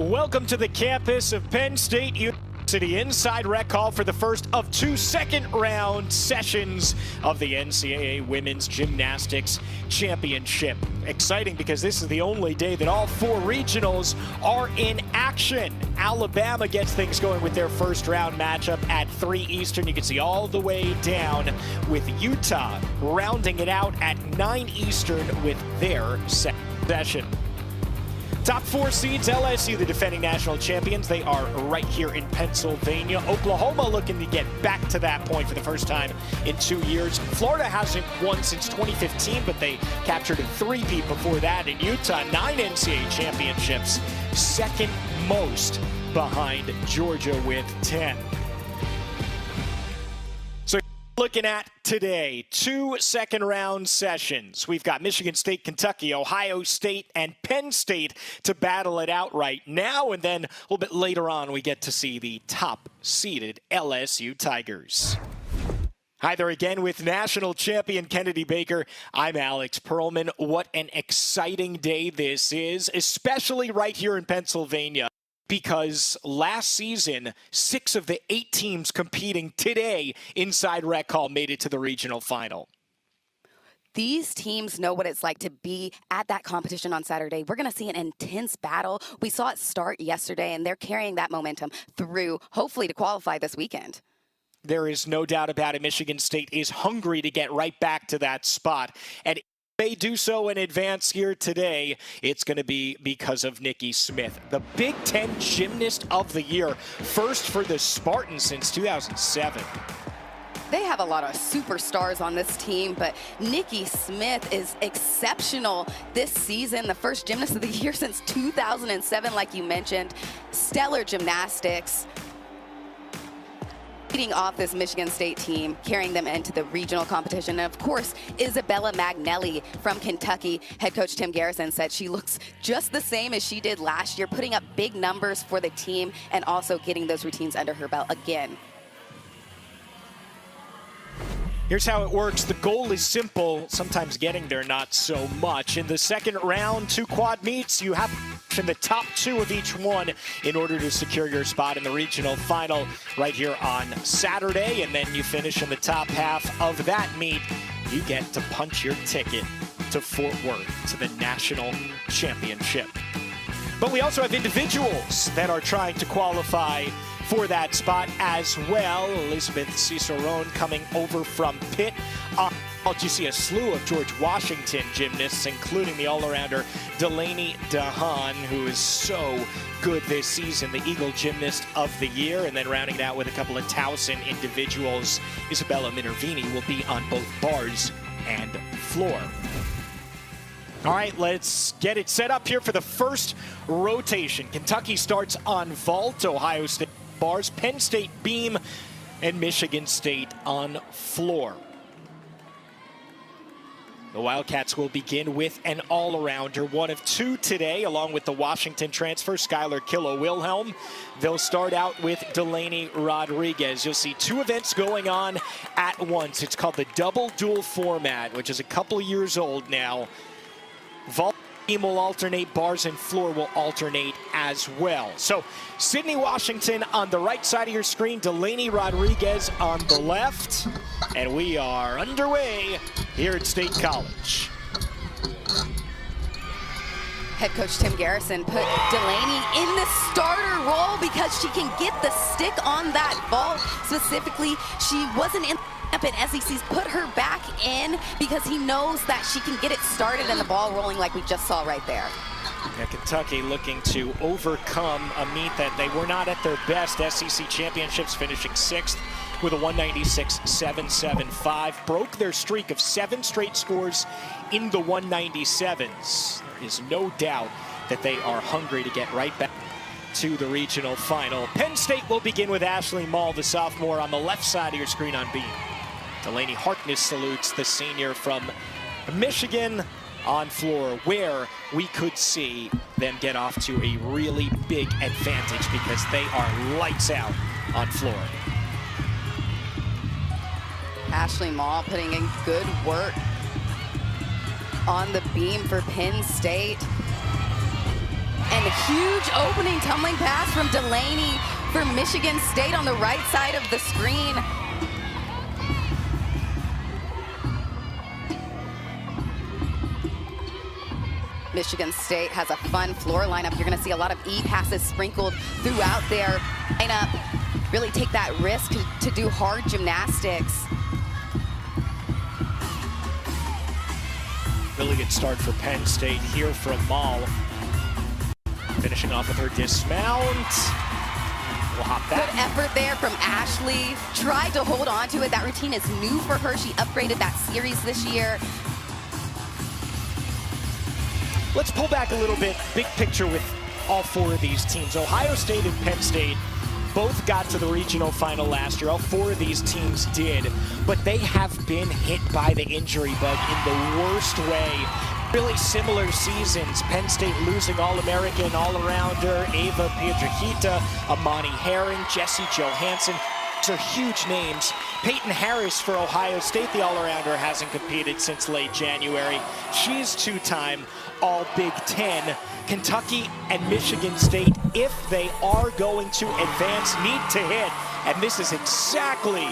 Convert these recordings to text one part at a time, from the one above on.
Welcome to the campus of Penn State University inside rec hall for the first of two second-round sessions of the NCAA Women's Gymnastics Championship. Exciting because this is the only day that all four regionals are in action. Alabama gets things going with their first round matchup at 3 Eastern. You can see all the way down with Utah rounding it out at 9 Eastern with their second session. Top 4 seeds, LSU, the defending national champions. They are right here in Pennsylvania. Oklahoma looking to get back to that point for the first time in 2 years. Florida hasn't won since 2015, but they captured a three-peat before that. In Utah, 9 NCAA championships, second most behind Georgia with 10. Looking at today, 2 second-round sessions. We've got Michigan State, Kentucky, Ohio State, and Penn State to battle it out right now. And then a little bit later on, we get to see the top-seeded LSU Tigers. Hi there again with national champion Kennedy Baker. I'm Alex Perlman. What an exciting day this is, especially right here in Pennsylvania. Because last season, 6 of the 8 teams competing today inside Rec Hall made it to the regional final. These teams know what it's like to be at that competition on Saturday. We're going to see an intense battle. We saw it start yesterday, and they're carrying that momentum through, hopefully, to qualify this weekend. There is no doubt about it. Michigan State is hungry to get right back to that spot. And they do so in advance here today, it's going to be because of Nikki Smith, the Big Ten Gymnast of the Year, first for the Spartans since 2007. They have a lot of superstars on this team, but Nikki Smith is exceptional this season, the first Gymnast of the Year since 2007, like you mentioned. Stellar gymnastics. Leading off this Michigan State team, carrying them into the regional competition. And of course, Isabella Magnelli from Kentucky. Head coach Tim Garrison said she looks just the same as she did last year, putting up big numbers for the team and also getting those routines under her belt again. Here's how it works. The goal is simple, sometimes getting there not so much. In the second round, 2 quad meets, you have in the top 2 of each one in order to secure your spot in the regional final right here on Saturday. And then you finish in the top half of that meet. You get to punch your ticket to Fort Worth, to the national championship. But we also have individuals that are trying to qualify for that spot as well. Elizabeth Cicerone coming over from Pitt. You see a slew of George Washington gymnasts, including the all-arounder Delaney DeHaan, who is so good this season, the Eagle Gymnast of the Year. And then rounding it out with a couple of Towson individuals, Isabella Minervini will be on both bars and floor. All right, let's get it set up here for the first rotation. Kentucky starts on vault, Ohio State bars, Penn State beam, and Michigan State on floor. The Wildcats will begin with an all-arounder, one of 2 today, along with the Washington transfer, Skylar Killow-Wilhelm. They'll start out with Delaney Rodriguez. You'll see 2 events going on at once. It's called the double dual format, which is a couple years old now. Vault team will alternate, bars and floor will alternate as well. So Sydney Washington on the right side of your screen, Delaney Rodriguez on the left, and we are underway here at State College. Head coach Tim Garrison put Delaney in the starter role because she can get the stick on that ball. Specifically, she wasn't in and SEC's put her back in because he knows that she can get it started and the ball rolling like we just saw right there. Yeah, Kentucky looking to overcome a meet that they were not at their best. SEC championships finishing 6th with a 196.775. Broke their streak of 7 straight scores in the 197s. There is no doubt that they are hungry to get right back to the regional final. Penn State will begin with Ashley Mall, the sophomore, on the left side of your screen on beam. Delaney Harkness salutes the senior from Michigan on floor, where we could see them get off to a really big advantage because they are lights out on floor. Ashley Mall putting in good work on the beam for Penn State. And a huge opening tumbling pass from Delaney for Michigan State on the right side of the screen. Michigan State has a fun floor lineup. You're going to see a lot of E passes sprinkled throughout their lineup. Really take that risk to do hard gymnastics. Really good start for Penn State here from Maul. Finishing off with her dismount. We'll hop back. Good effort there from Ashley. Tried to hold on to it. That routine is new for her. She upgraded that series this year. Let's pull back a little bit, big picture with all four of these teams. Ohio State and Penn State both got to the regional final last year. All four of these teams did, but they have been hit by the injury bug in the worst way. Really similar seasons. Penn State losing All-American, all-arounder, Ava Piedrahita, Amani Herring, Jessie Johansson. These are huge names. Peyton Harris for Ohio State, the all-arounder, hasn't competed since late January. She's two-time All-Big Ten. Kentucky and Michigan State, if they are going to advance, need to hit. And this is exactly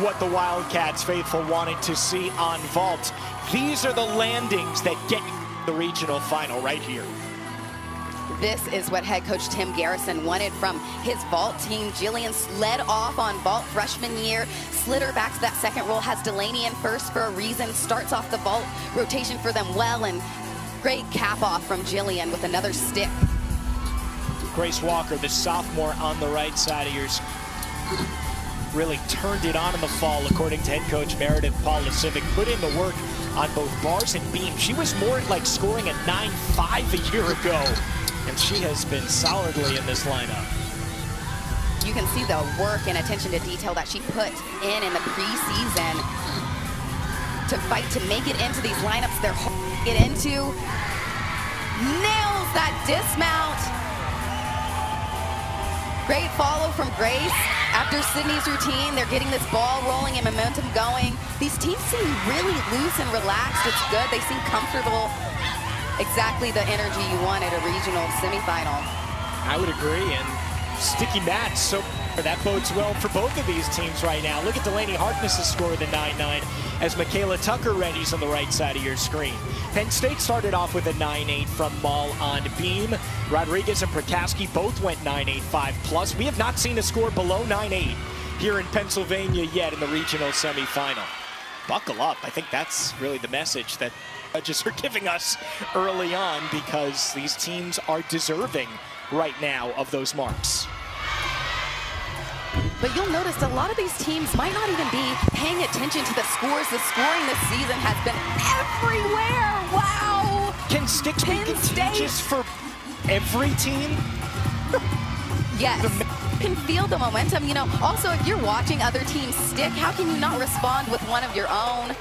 what the Wildcats faithful wanted to see on vault. These are the landings that get the regional final right here. This is what head coach Tim Garrison wanted from his vault team. Jillian led off on vault freshman year, slid her back to that second roll, has Delaney in first for a reason, starts off the vault rotation for them well, and great cap off from Jillian with another stick. Grace Walker, the sophomore on the right side of yours, really turned it on in the fall, according to head coach Meredith Paulasivic. Put in the work on both bars and beams. She was more like scoring a 9.5 a year ago, and she has been solidly in this lineup. You can see the work and attention to detail that she put in the preseason to fight to make it into these lineups they're hard to get into. Nails that dismount. Great follow from Grace. After Sydney's routine, they're getting this ball rolling and momentum going. These teams seem really loose and relaxed. It's good. They seem comfortable. Exactly the energy you want at a regional semifinal. I would agree, and sticky mats, so that bodes well for both of these teams right now. Look at Delaney Harkness's score of the 9.9 as Michaela Tucker readies on the right side of your screen. Penn State started off with a 9.8 from Maul on beam. Rodriguez and Prokaski both went 9.85 plus. We have not seen a score below 9.8 here in Pennsylvania yet in the regional semifinal. Buckle up. I think that's really the message that judges are giving us early on, because these teams are deserving right now of those marks. But you'll notice a lot of these teams might not even be paying attention to the scores. The scoring this season has been everywhere. Wow. Can sticks be contagious for every team? Yes. You can feel the momentum. You know, also, if you're watching other teams stick, how can you not respond with one of your own?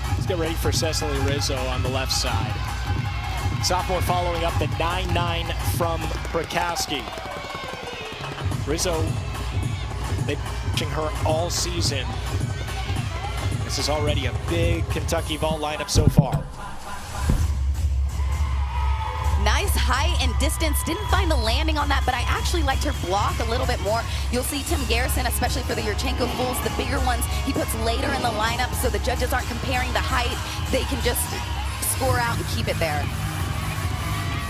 Let's get ready for Cecily Rizzo on the left side. Sophomore following up the 9.9 from Prokaski. Rizzo, they've been watching her all season. This is already a big Kentucky vault lineup so far. Nice height and distance. Didn't find the landing on that, but I actually liked her block a little bit more. You'll see Tim Garrison, especially for the Yurchenko fools, the bigger ones, he puts later in the lineup so the judges aren't comparing the height. They can just score out and keep it there.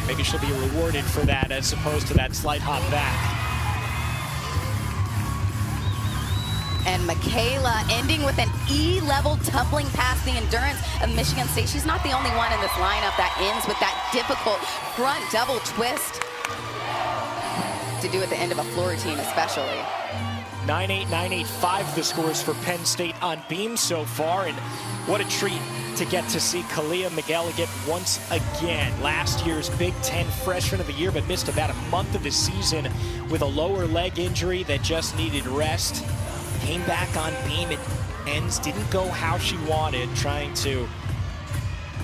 Maybe she'll be rewarded for that as opposed to that slight hop back. And Michaela ending with an E-level tumbling past the endurance of Michigan State. She's not the only one in this lineup that ends with that difficult front double twist to do at the end of a floor routine especially. 9.8, 9.85 the scores for Penn State on beam so far, and what a treat to get to see Kalia McElligott once again. Last year's Big Ten Freshman of the Year, but missed about a month of the season with a lower leg injury that just needed rest. Came back on beam at ends, didn't go how she wanted, trying to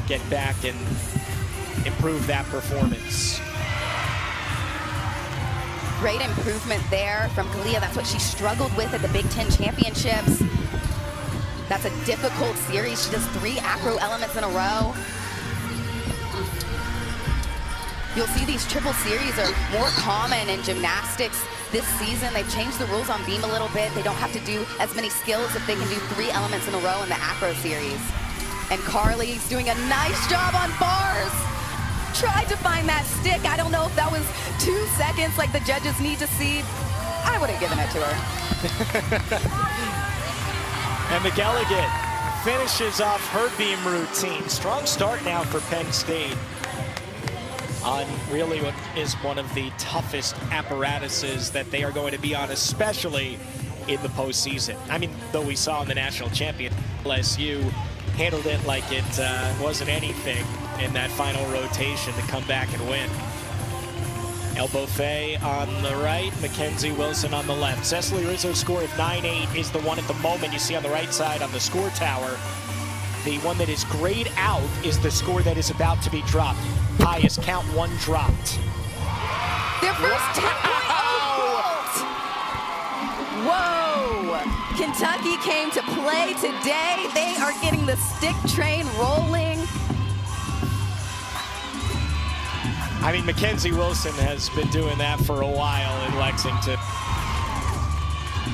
get back and improve that performance. Great improvement there from Kalia. That's what she struggled with at the Big Ten Championships. That's a difficult series. She does 3 acro elements in a row. You'll see these triple series are more common in gymnastics this season. They've changed the rules on beam a little bit. They don't have to do as many skills if they can do 3 elements in a row in the acro series. And Carly's doing a nice job on bars. Tried to find that stick. I don't know if that was 2 seconds like the judges need to see. I would have given it to her. And McElligott finishes off her beam routine. Strong start now for Penn State on really what is one of the toughest apparatuses that they are going to be on, especially in the postseason. I mean, though we saw in the national champion, MSU handled it like it wasn't anything in that final rotation to come back and win. Elbow Fay on the right, Mackenzie Wilson on the left. Cecily Rizzo's score of 9-8 is the one at the moment you see on the right side on the score tower. The one that is grayed out is the score that is about to be dropped. Highest count 1 dropped. Their first 10-point Whoa! Kentucky came to play today. They are getting the stick train rolling. I mean, Mackenzie Wilson has been doing that for a while in Lexington.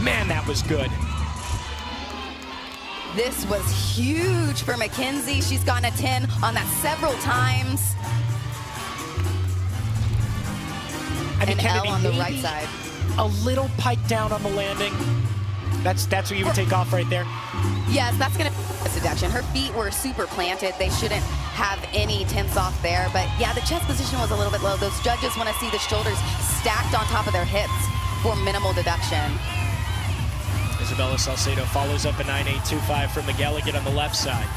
Man, that was good. This was huge for Mackenzie. She's gotten a 10 on that several times. I mean, and Kennedy, L on the right side. A little pike down on the landing. That's what you would take off right there? Yes, that's going to be a deduction. Her feet were super planted. They shouldn't have any tense off there. But yeah, the chest position was a little bit low. Those judges want to see the shoulders stacked on top of their hips for minimal deduction. Isabella Salcedo follows up a 9.825 from McElligott on the left side.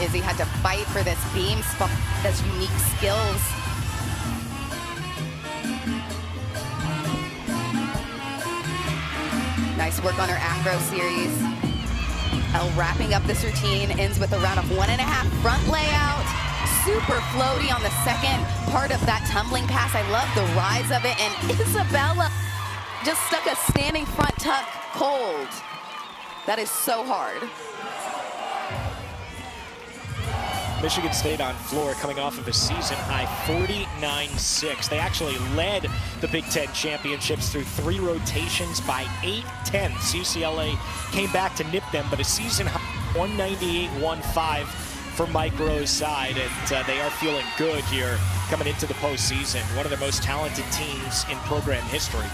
Izzy had to fight for this beam spot, those unique skills. Nice work on her acro series. Elle wrapping up this routine, ends with a round of 1.5 front layout. Super floaty on the second part of that tumbling pass. I love the rise of it, and Isabella just stuck a standing front tuck cold. That is so hard. Michigan State on floor coming off of a season high 49-6. They actually led the Big Ten championships through 3 rotations by 8-10. UCLA came back to nip them, but a season high 198-15 for Mike Rowe's side, and they are feeling good here coming into the postseason. One of the most talented teams in program history.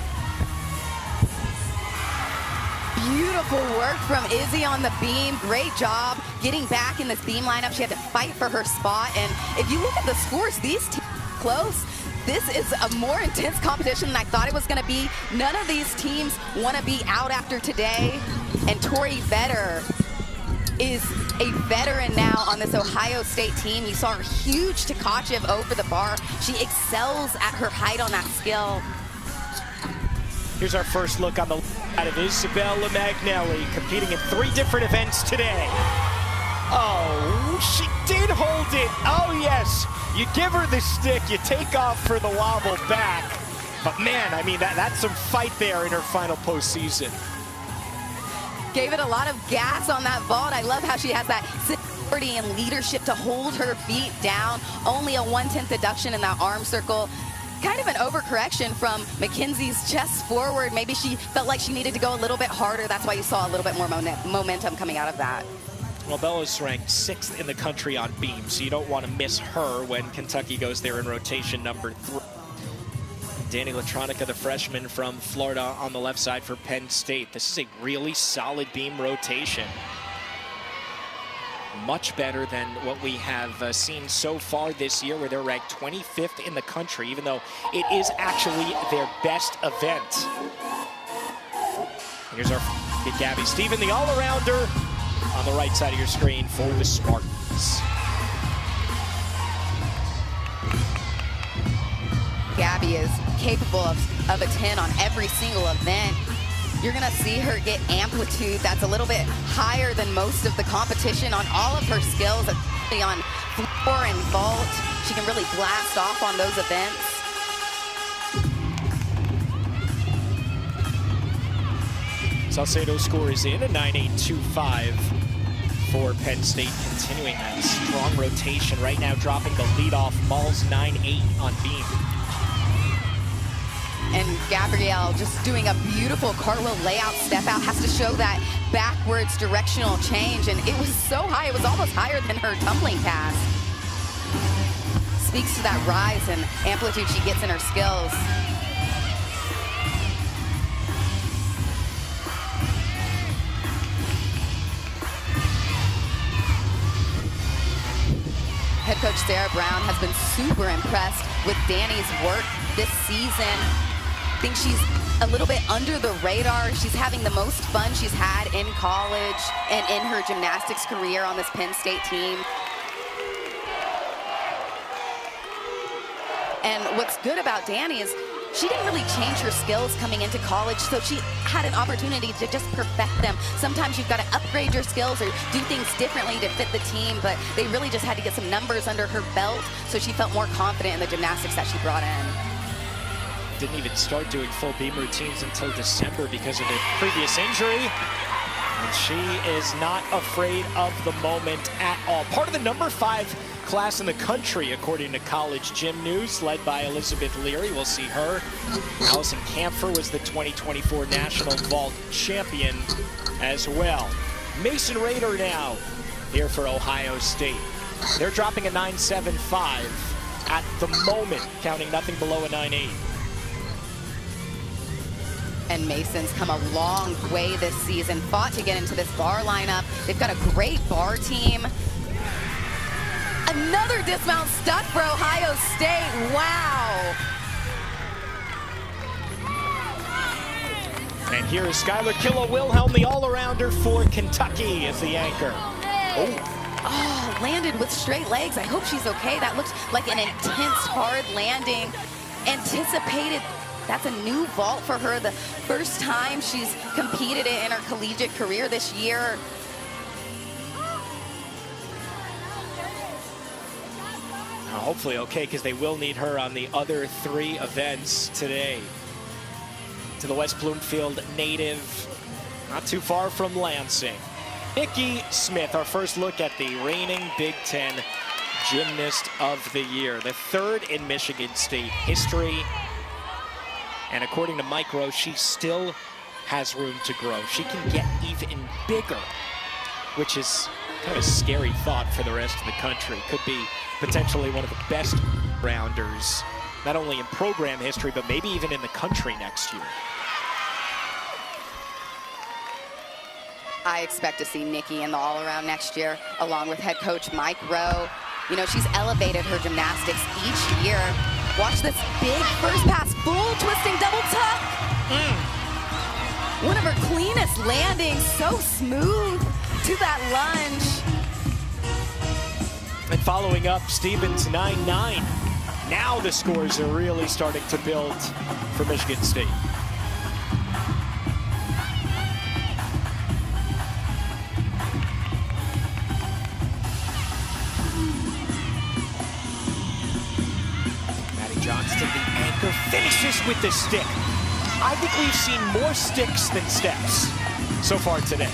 Beautiful work from Izzy on the beam. Great job getting back in this beam lineup. She had to fight for her spot. And if you look at the scores, these teams are close. This is a more intense competition than I thought it was going to be. None of these teams want to be out after today. And Tori Vetter is a veteran now on this Ohio State team. You saw her huge Tkachev over the bar. She excels at her height on that skill. Here's our first look on the side of Isabella Magnelli, competing in 3 different events today. Oh, she did hold it. Oh, yes. You give her the stick, you take off for the wobble back. But, man, I mean, that's some fight there in her final postseason. Gave it a lot of gas on that vault. I love how she has that authority and leadership to hold her feet down. Only a 1/10 deduction in that arm circle. Kind of an overcorrection from Mackenzie's chest forward. Maybe she felt like she needed to go a little bit harder. That's why you saw a little bit more momentum coming out of that. Well, Bella's ranked 6th in the country on beam, so you don't want to miss her when Kentucky goes there in rotation number 3. Danny Latronica, the freshman from Florida, on the left side for Penn State. This is a really solid beam rotation. Much better than what we have seen so far this year, where they're ranked 25th in the country, even though it is actually their best event. Here's our Gabby Stephen, the all-arounder, on the right side of your screen for the Spartans. Gabby is capable of a 10 on every single event. You're gonna see her get amplitude that's a little bit higher than most of the competition on all of her skills, especially on floor and vault. She can really blast off on those events. Salcedo scores in a 9.825 for Penn State, continuing that strong rotation. Right now dropping the leadoff, Malls 9-8 on beam. And Gabrielle just doing a beautiful cartwheel layout step out, has to show that backwards directional change, and it was so high, it was almost higher than her tumbling cast. Speaks to that rise and amplitude she gets in her skills. Head coach Sarah Brown has been super impressed with Danny's work this season. I think she's a little bit under the radar. She's having the most fun she's had in college and in her gymnastics career on this Penn State team. And what's good about Danny is she didn't really change her skills coming into college, so she had an opportunity to just perfect them. Sometimes you've got to upgrade your skills or do things differently to fit the team, but they really just had to get some numbers under her belt, so she felt more confident in the gymnastics that she brought in. Didn't even start doing full beam routines until December because of a previous injury. And she is not afraid of the moment at all. Part of the number 5 class in the country, according to College Gym News, led by Elizabeth Leary. We'll see her. Allison Kampfer was the 2024 National Vault Champion as well. Mason Rader now here for Ohio State. They're dropping a 9.75 at the moment, counting nothing below a 9.8. And Mason's come a long way this season, fought to get into this bar lineup. They've got a great bar team. Another dismount stuck for Ohio State, wow. And here is Skylar Killa-Wilhelm, the all-arounder for Kentucky as the anchor. Oh, landed with straight legs. I hope she's okay. That looked like an intense, hard landing. Anticipated. That's a new vault for her. The first time she's competed it in her collegiate career this year. Hopefully okay, because they will need her on the other 3 events today. To the West Bloomfield native, not too far from Lansing. Nikki Smith, our first look at the reigning Big Ten Gymnast of the Year. The 3rd in Michigan State history. And according to Mike Rowe, she still has room to grow. She can get even bigger, which is kind of a scary thought for the rest of the country. Could be potentially one of the best rounders, not only in program history, but maybe even in the country next year. I expect to see Nikki in the all-around next year, along with head coach Mike Rowe. You know, she's elevated her gymnastics each year. Watch this big first pass, full twisting double tuck. One of her cleanest landings, so smooth to that lunge. And following up, Stevens 9-9. Now the scores are really starting to build for Michigan State. Maddie Johnston, the anchor, finishes with the stick. I think we've seen more sticks than steps so far today.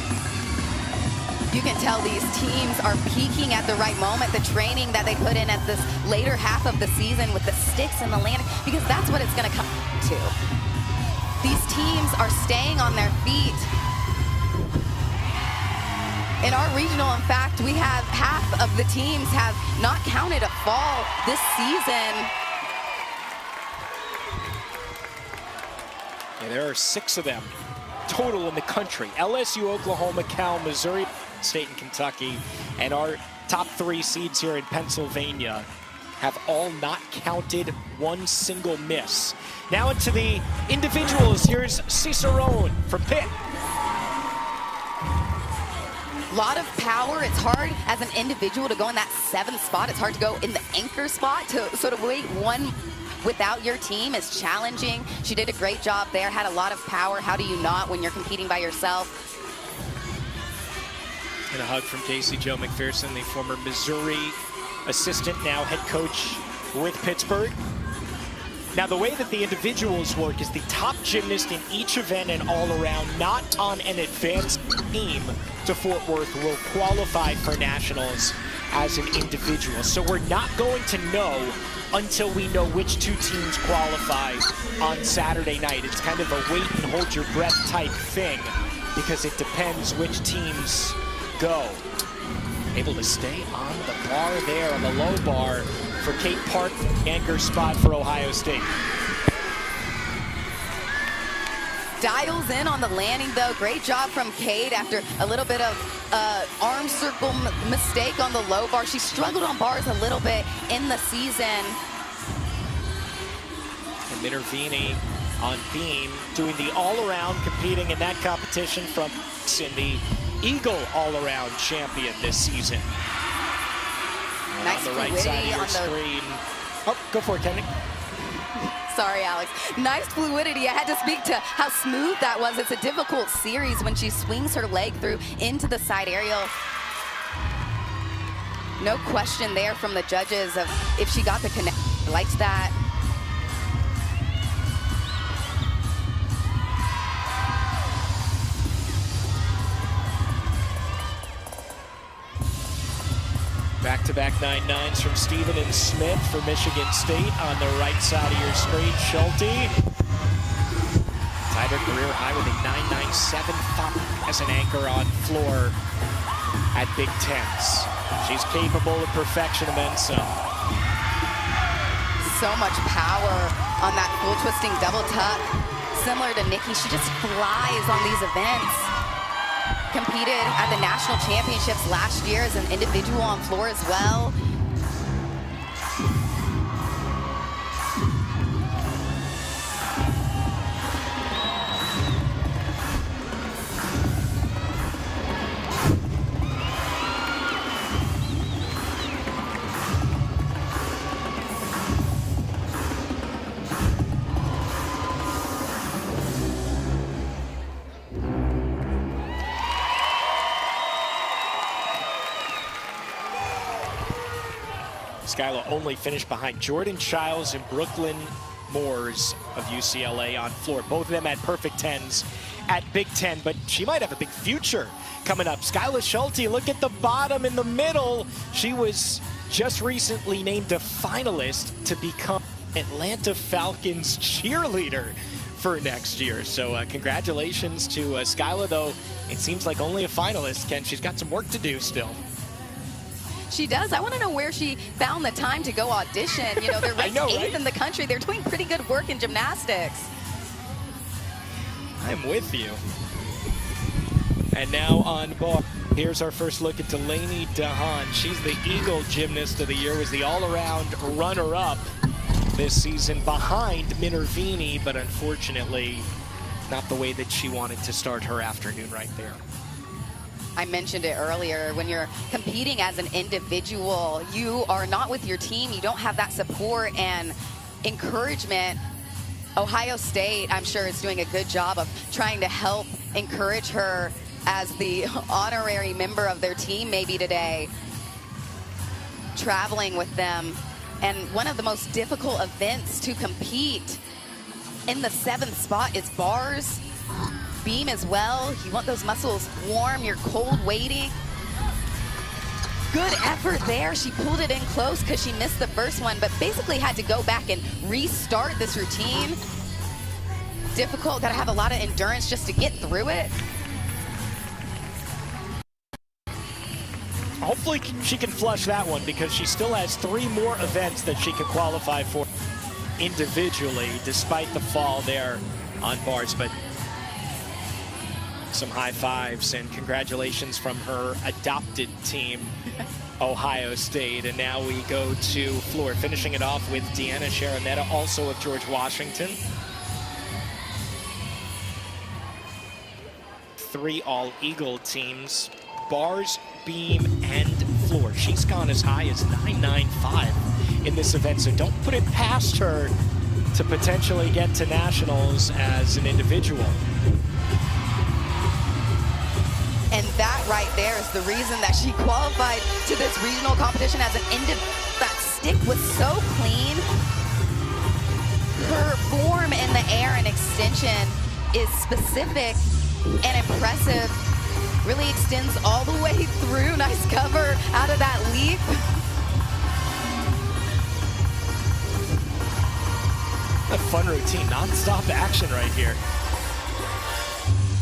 You can tell these teams are peaking at the right moment, the training that they put in at this later half of the season with the sticks and the landing, because that's what it's going to come to. These teams are staying on their feet. In our regional, in fact, we have half of the teams have not counted a fall this season. Yeah, there are 6 of them total in the country. LSU, Oklahoma, Cal, Missouri State, and Kentucky. And our top 3 seeds here in Pennsylvania have all not counted one single miss. Now into the individuals. Here's Cicerone from Pitt. A lot of power. It's hard as an individual to go in that 7th spot. It's hard to go in the anchor spot. To sort of wait one without your team is challenging. She did a great job there, had a lot of power. How do you not when you're competing by yourself? And a hug from Casey Jo McPherson, the former Missouri assistant, now head coach with Pittsburgh. Now, the way that the individuals work is the top gymnast in each event and all around, not on an advanced team to Fort Worth, will qualify for nationals as an individual. So we're not going to know until we know which two teams qualify on Saturday night. It's kind of a wait and hold your breath type thing because it depends which teams go. Able to stay on the bar there, on the low bar for Kate Park, anchor spot for Ohio State. Dials in on the landing, though. Great job from Kate after a little bit of arm circle mistake on the low bar. She struggled on bars a little bit in the season. And Minervini on beam, doing the all-around, competing in that competition from the Eagle all-around champion this season. And nice on the right side of your on screen. Oh, go for it, Kenny. Sorry, Alex. Nice fluidity. I had to speak to how smooth that was. It's a difficult series when she swings her leg through into the side aerial. No question there from the judges of if she got the connect. Liked that. Back-to-back 9-9s from Steven and Smith for Michigan State on the right side of your screen. Schulte tied her career high with a 9.975 as an anchor on floor at Big Tens. She's capable of perfection and then some. So much power on that full twisting double tuck. Similar to Nikki, she just flies on these events. Competed at the national championships last year as an individual on floor as well. Skyla only finished behind Jordan Childs and Brooklyn Moores of UCLA on floor. Both of them had perfect 10s at Big Ten, but she might have a big future coming up. Skyla Schulte, look at the bottom in the middle. She was just recently named a finalist to become Atlanta Falcons cheerleader for next year. So congratulations to Skyla, though it seems like only a finalist. Ken, she's got some work to do still. She does. I want to know where she found the time to go audition. You know, they're ranked 8th in the country. They're doing pretty good work in gymnastics. I'm with you. And now on bar, here's our first look at Delaney DeHaan. She's the Eagle Gymnast of the Year, was the all-around runner-up this season behind Minervini, but unfortunately not the way that she wanted to start her afternoon right there. I mentioned it earlier, when you're competing as an individual, you are not with your team. You don't have that support and encouragement. Ohio State, I'm sure, is doing a good job of trying to help encourage her as the honorary member of their team maybe today, traveling with them. And one of the most difficult events to compete in the 7th spot is bars. Beam as well. You want those muscles warm, you're cold waiting. Good effort there. She pulled it in close because she missed the first one, but basically had to go back and restart this routine. Difficult, gotta have a lot of endurance just to get through it. Hopefully she can flush that one because she still has 3 more events that she could qualify for individually, despite the fall there on bars. But some high fives and congratulations from her adopted team, Ohio State. And now we go to floor, finishing it off with Deanna Sharonetta, also of George Washington. 3 all-Eagle teams, bars, beam, and floor. She's gone as high as 9.95 in this event, so don't put it past her to potentially get to nationals as an individual. And that right there is the reason that she qualified to this regional competition as an individual. That stick was so clean. Her form in the air and extension is specific and impressive. Really extends all the way through. Nice cover out of that leap. A fun routine, non-stop action right here.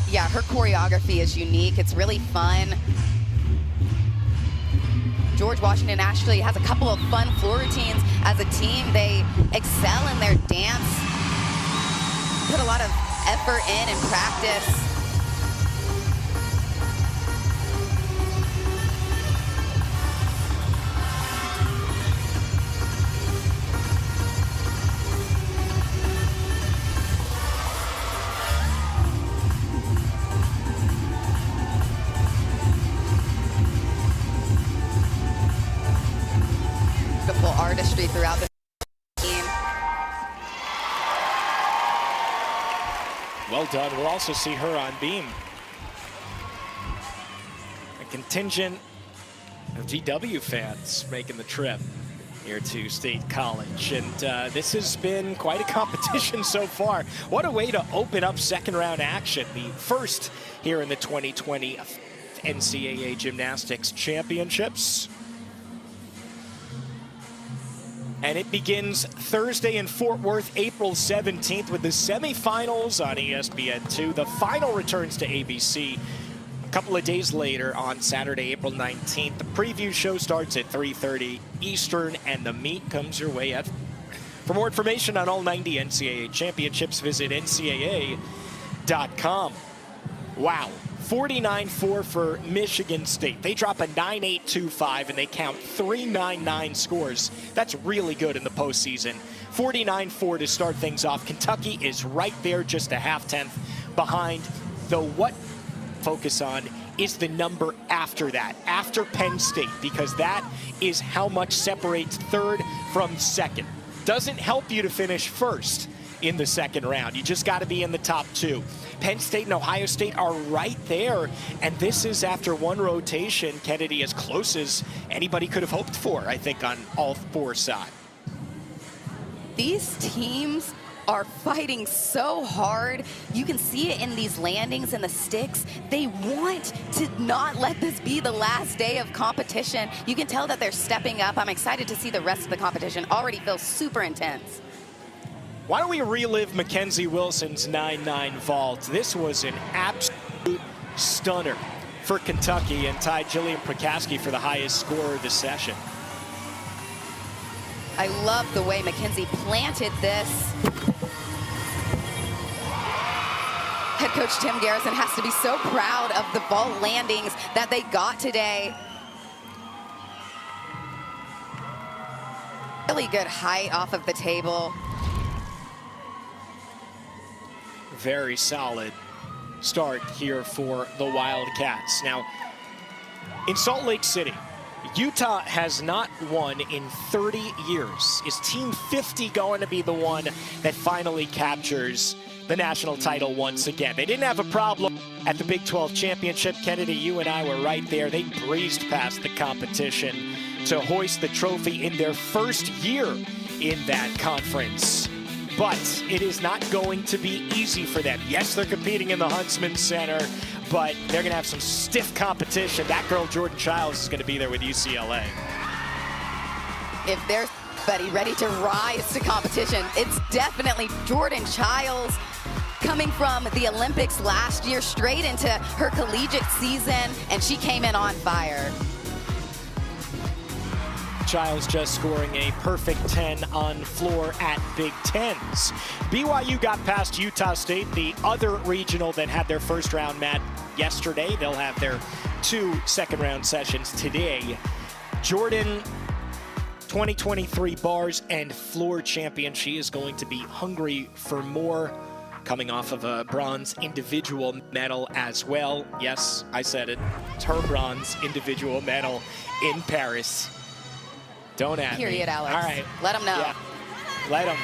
Yeah, her choreography is unique. It's really fun. George Washington actually has a couple of fun floor routines as a team. They excel in their dance, put a lot of effort in practice. Artistry throughout the team. Well done. We'll also see her on beam. A contingent of GW fans making the trip here to State College. And this has been quite a competition so far. What a way to open up second round action. The first here in the 2020 NCAA Gymnastics Championships. And it begins Thursday in Fort Worth, April 17th, with the semifinals on ESPN2. The final returns to ABC a couple of days later on Saturday, April 19th. The preview show starts at 3:30 Eastern, and the meet comes your way at. For more information on all 90 NCAA championships, visit ncaa.com. Wow. 49-4 for Michigan State. They drop a 9.825 and they count 3.99 scores. That's really good in the postseason. 49-4 to start things off. Kentucky is right there, just a half-tenth behind. Though what focus on is the number after that, after Penn State, because that is how much separates third from second. Doesn't help you to finish first in the second round. You just got to be in the top two. Penn State and Ohio State are right there, and this is after one rotation, Kennedy, as close as anybody could have hoped for, I think, on all four sides. These teams are fighting so hard. You can see it in these landings and the sticks. They want to not let this be the last day of competition. You can tell that they're stepping up. I'm excited to see the rest of the competition. Already feels super intense. Why don't we relive Mackenzie Wilson's 9.9 vault? This was an absolute stunner for Kentucky and tied Jillian Prakaski for the highest score of the session. I love the way Mackenzie planted this. Head coach Tim Garrison has to be so proud of the vault landings that they got today. Really good height off of the table. Very solid start here for the Wildcats. Now, in Salt Lake City, Utah has not won in 30 years. Is Team 50 going to be the one that finally captures the national title once again? They didn't have a problem at the Big 12 Championship. Kennedy, you and I were right there. They breezed past the competition to hoist the trophy in their first year in that conference. But it is not going to be easy for them. Yes, they're competing in the Huntsman Center, but they're going to have some stiff competition. That girl, Jordan Childs, is going to be there with UCLA. If there's somebody ready to rise to competition, it's definitely Jordan Childs, coming from the Olympics last year straight into her collegiate season, and she came in on fire. Childs just scoring a perfect 10 on floor at Big Tens. BYU got past Utah State, the other regional that had their first round match yesterday. They'll have their 2 second round sessions today. Jordan, 2023 bars and floor champion. She is going to be hungry for more, coming off of a bronze individual medal as well. Yes, I said it. It's her bronze individual medal in Paris. Don't at me. Period, Alex. All right. Let them know. Yeah. Let them.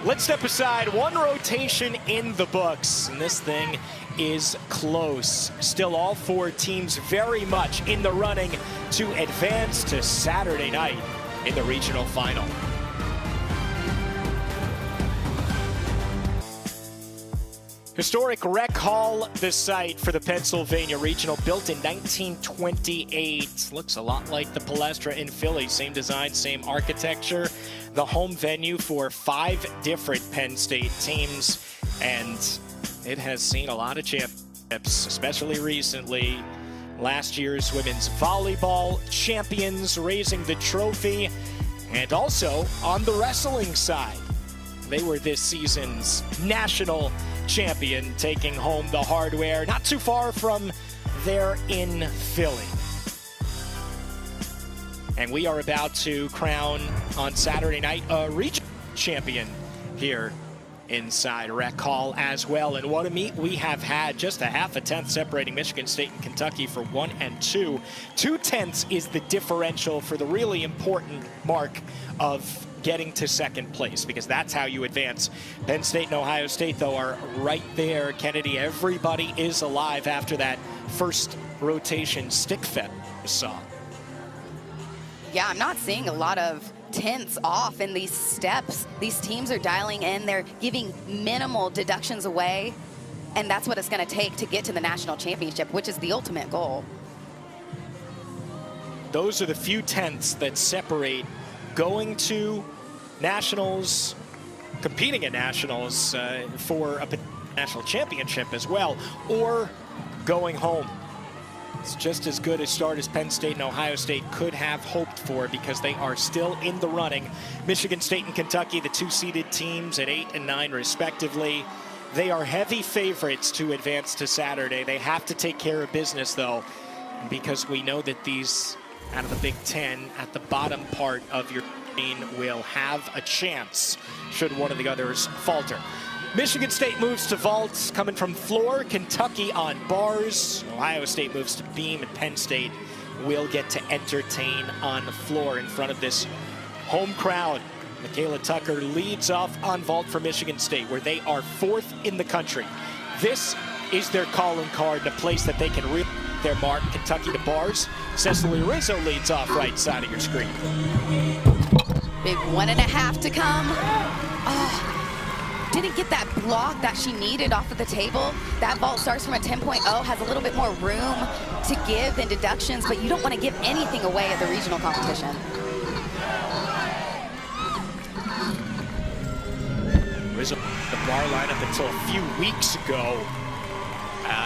Let's step aside. One rotation in the books, and this thing is close. Still all 4 teams very much in the running to advance to Saturday night in the regional final. Historic Rec Hall, the site for the Pennsylvania Regional, built in 1928. Looks a lot like the Palestra in Philly. Same design, same architecture. The home venue for 5 different Penn State teams. And it has seen a lot of championships, especially recently. Last year's women's volleyball champions raising the trophy. And also on the wrestling side, they were this season's national champion, taking home the hardware not too far from there in Philly. And we are about to crown on Saturday night a regional champion here inside Rec Hall as well. And what a meet we have had. Just a half a tenth separating Michigan State and Kentucky for 1 and 2. 2/10 is the differential for the really important mark of getting to second place, because that's how you advance. Penn State and Ohio State, though, are right there. Kennedy, everybody is alive after that first rotation stick fed we saw. Yeah, I'm not seeing a lot of tenths off in these steps. These teams are dialing in. They're giving minimal deductions away, and that's what it's going to take to get to the national championship, which is the ultimate goal. Those are the few tenths that separate going to nationals, competing at nationals for a national championship as well, or going home. It's just as good a start as Penn State and Ohio State could have hoped for, because they are still in the running. Michigan State and Kentucky, the 2-seeded teams at 8 and 9 respectively. They are heavy favorites to advance to Saturday. They have to take care of business, though, because we know that these out of the Big Ten at the bottom part of your will have a chance should one of the others falter. Michigan State moves to vault, coming from floor. Kentucky on bars. Ohio State moves to beam, and Penn State will get to entertain on the floor in front of this home crowd. Michaela Tucker leads off on vault for Michigan State, where they are 4th in the country. This is their calling card, and a place that they can really their mark. Kentucky to bars. Cecily Rizzo leads off right side of your screen. Big 1.5 to come. Oh, didn't get that block that she needed off of the table. That vault starts from a 10.0, has a little bit more room to give in deductions, but you don't want to give anything away at the regional competition. Rizzo, the bar lineup until a few weeks ago.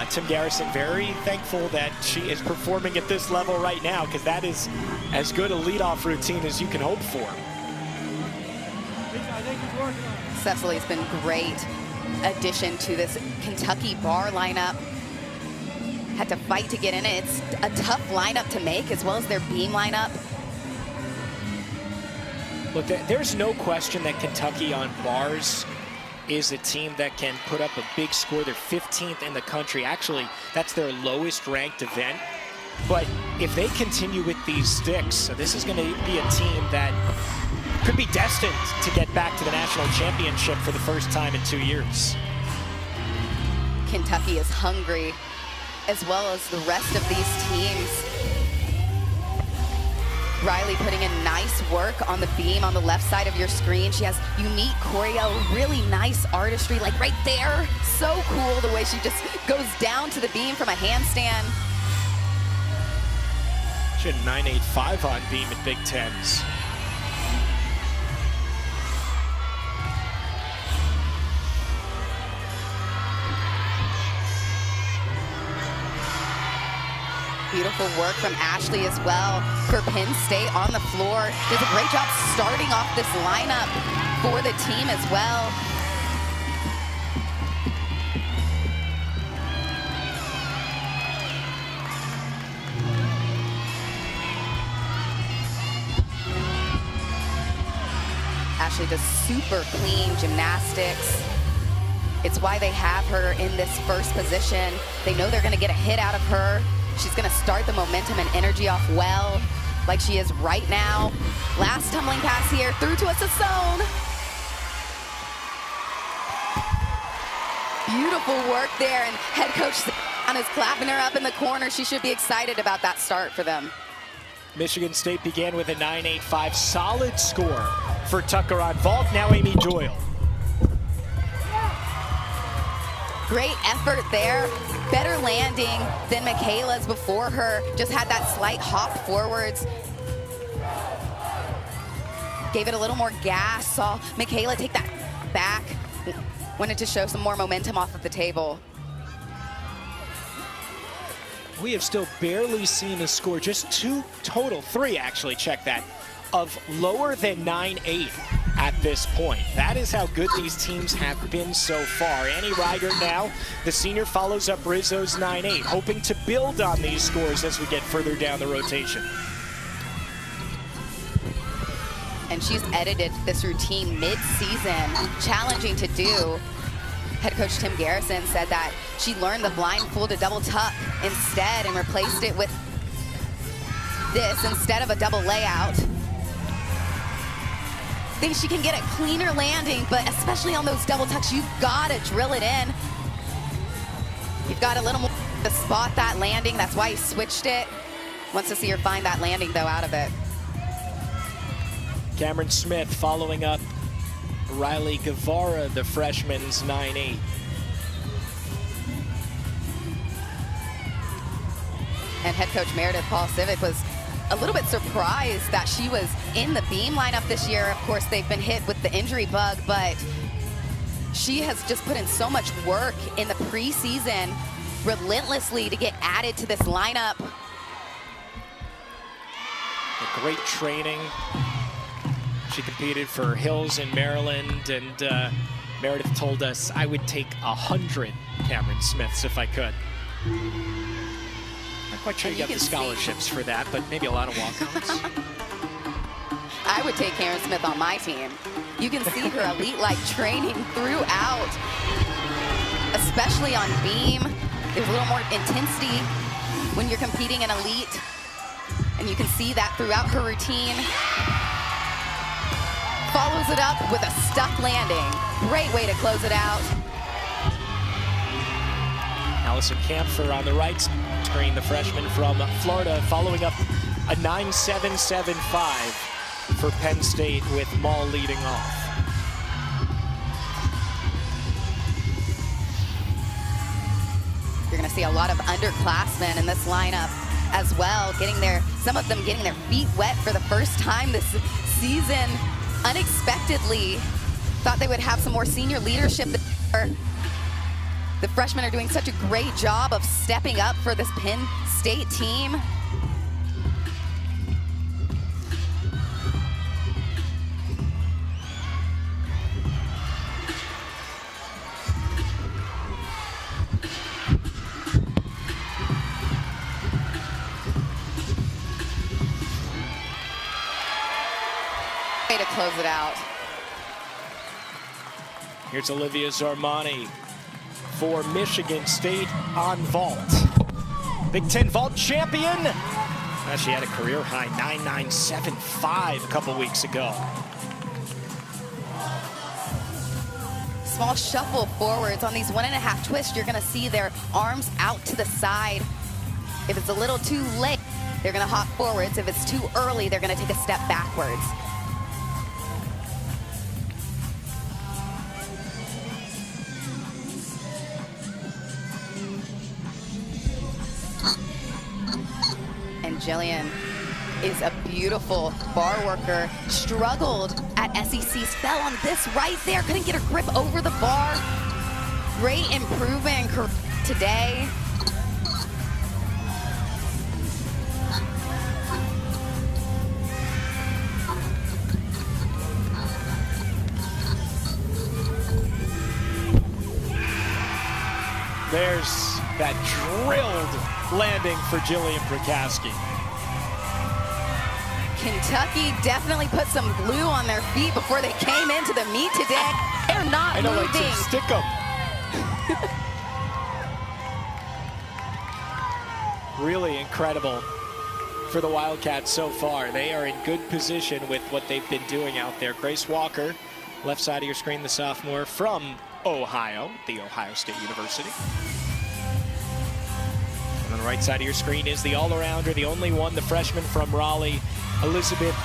Tim Garrison very thankful that she is performing at this level right now, because that is as good a leadoff routine as you can hope for. Cecily's been great addition to this Kentucky bar lineup. Had to fight to get in it. It's a tough lineup to make, as well as their beam lineup. Look, there's no question that Kentucky on bars is a team that can put up a big score. They're 15th in the country. Actually, that's their lowest ranked event. But if they continue with these sticks, this is going to be a team that could be destined to get back to the national championship for the first time in 2 years. Kentucky is hungry, as well as the rest of these teams. Riley putting in nice work on the beam on the left side of your screen. She has unique choreo, really nice artistry, like right there. So cool the way she just goes down to the beam from a handstand. She had 9.85 on beam at Big Tens. Beautiful work from Ashley as well for Penn State on the floor. Does a great job starting off this lineup for the team as well. Ashley does super clean gymnastics. It's why they have her in this first position. They know they're going to get a hit out of her. She's going to start the momentum and energy off well, like she is right now. Last tumbling pass here, through to a Sassone. Beautiful work there, and head coach is clapping her up in the corner. She should be excited about that start for them. Michigan State began with a 9.85, solid score for Tucker on vault. Now Amy Doyle. Great effort there. Better landing than Michaela's before her. Just had that slight hop forwards. Gave it a little more gas. Saw Michaela take that back. Wanted to show some more momentum off of the table. We have still barely seen a score, just three actually, check that, of lower than 9-8 at this point. That is how good these teams have been so far. Annie Ryder now, the senior, follows up Rizzo's 9-8, hoping to build on these scores as we get further down the rotation. And she's edited this routine mid-season, challenging to do. Head coach Tim Garrison said that she learned the blindfold to double tuck instead and replaced it with this instead of a double layout. Think she can get a cleaner landing, but especially on those double tucks, you've got to drill it in. You've got a little more to spot that landing. That's why he switched it. Wants to see her find that landing, though, out of it. Cameron Smith following up Riley Guevara, the freshman's 9-8. And head coach Meredith Paul Civic was a little bit surprised that she was in the beam lineup this year. Of course, they've been hit with the injury bug, but she has just put in so much work in the preseason relentlessly to get added to this lineup. A great training. She competed for Hills in Maryland, and Meredith told us I would take 100 Cameron Smiths if I could. Not quite sure you got the scholarships for that, but maybe a lot of walk-ons. I would take Cameron Smith on my team. You can see her elite-like training throughout, especially on beam. There's a little more intensity when you're competing in elite, and you can see that throughout her routine. Follows it up with a stuck landing. Great way to close it out. Allison Kampfer on the right screen, the freshman from Florida, following up a 9.775 for Penn State with Mall leading off. You're going to see a lot of underclassmen in this lineup as well, some of them getting their feet wet for the first time this season. Unexpectedly, thought they would have some more senior leadership. The freshmen are doing such a great job of stepping up for this Penn State team. Way to close it out. Here's Olivia Zarmani for Michigan State on vault. Big Ten vault champion. She had a career high 9.975 a couple weeks ago. Small shuffle forwards on these 1.5 twists. You're going to see their arms out to the side. If it's a little too late, they're going to hop forwards. If it's too early, they're going to take a step backwards. Jillian is a beautiful bar worker. Struggled at SECs, fell on this right there. Couldn't get her grip over the bar. Great improvement today. There's that drilled landing for Jillian Prakaski. Kentucky definitely put some glue on their feet before they came into the meet today. They're not moving. Like to stick them. Really incredible for the Wildcats so far. They are in good position with what they've been doing out there. Grace Walker, left side of your screen, the sophomore from Ohio, the Ohio State University. And on the right side of your screen is the all-arounder, the only one, the freshman from Raleigh, Elizabeth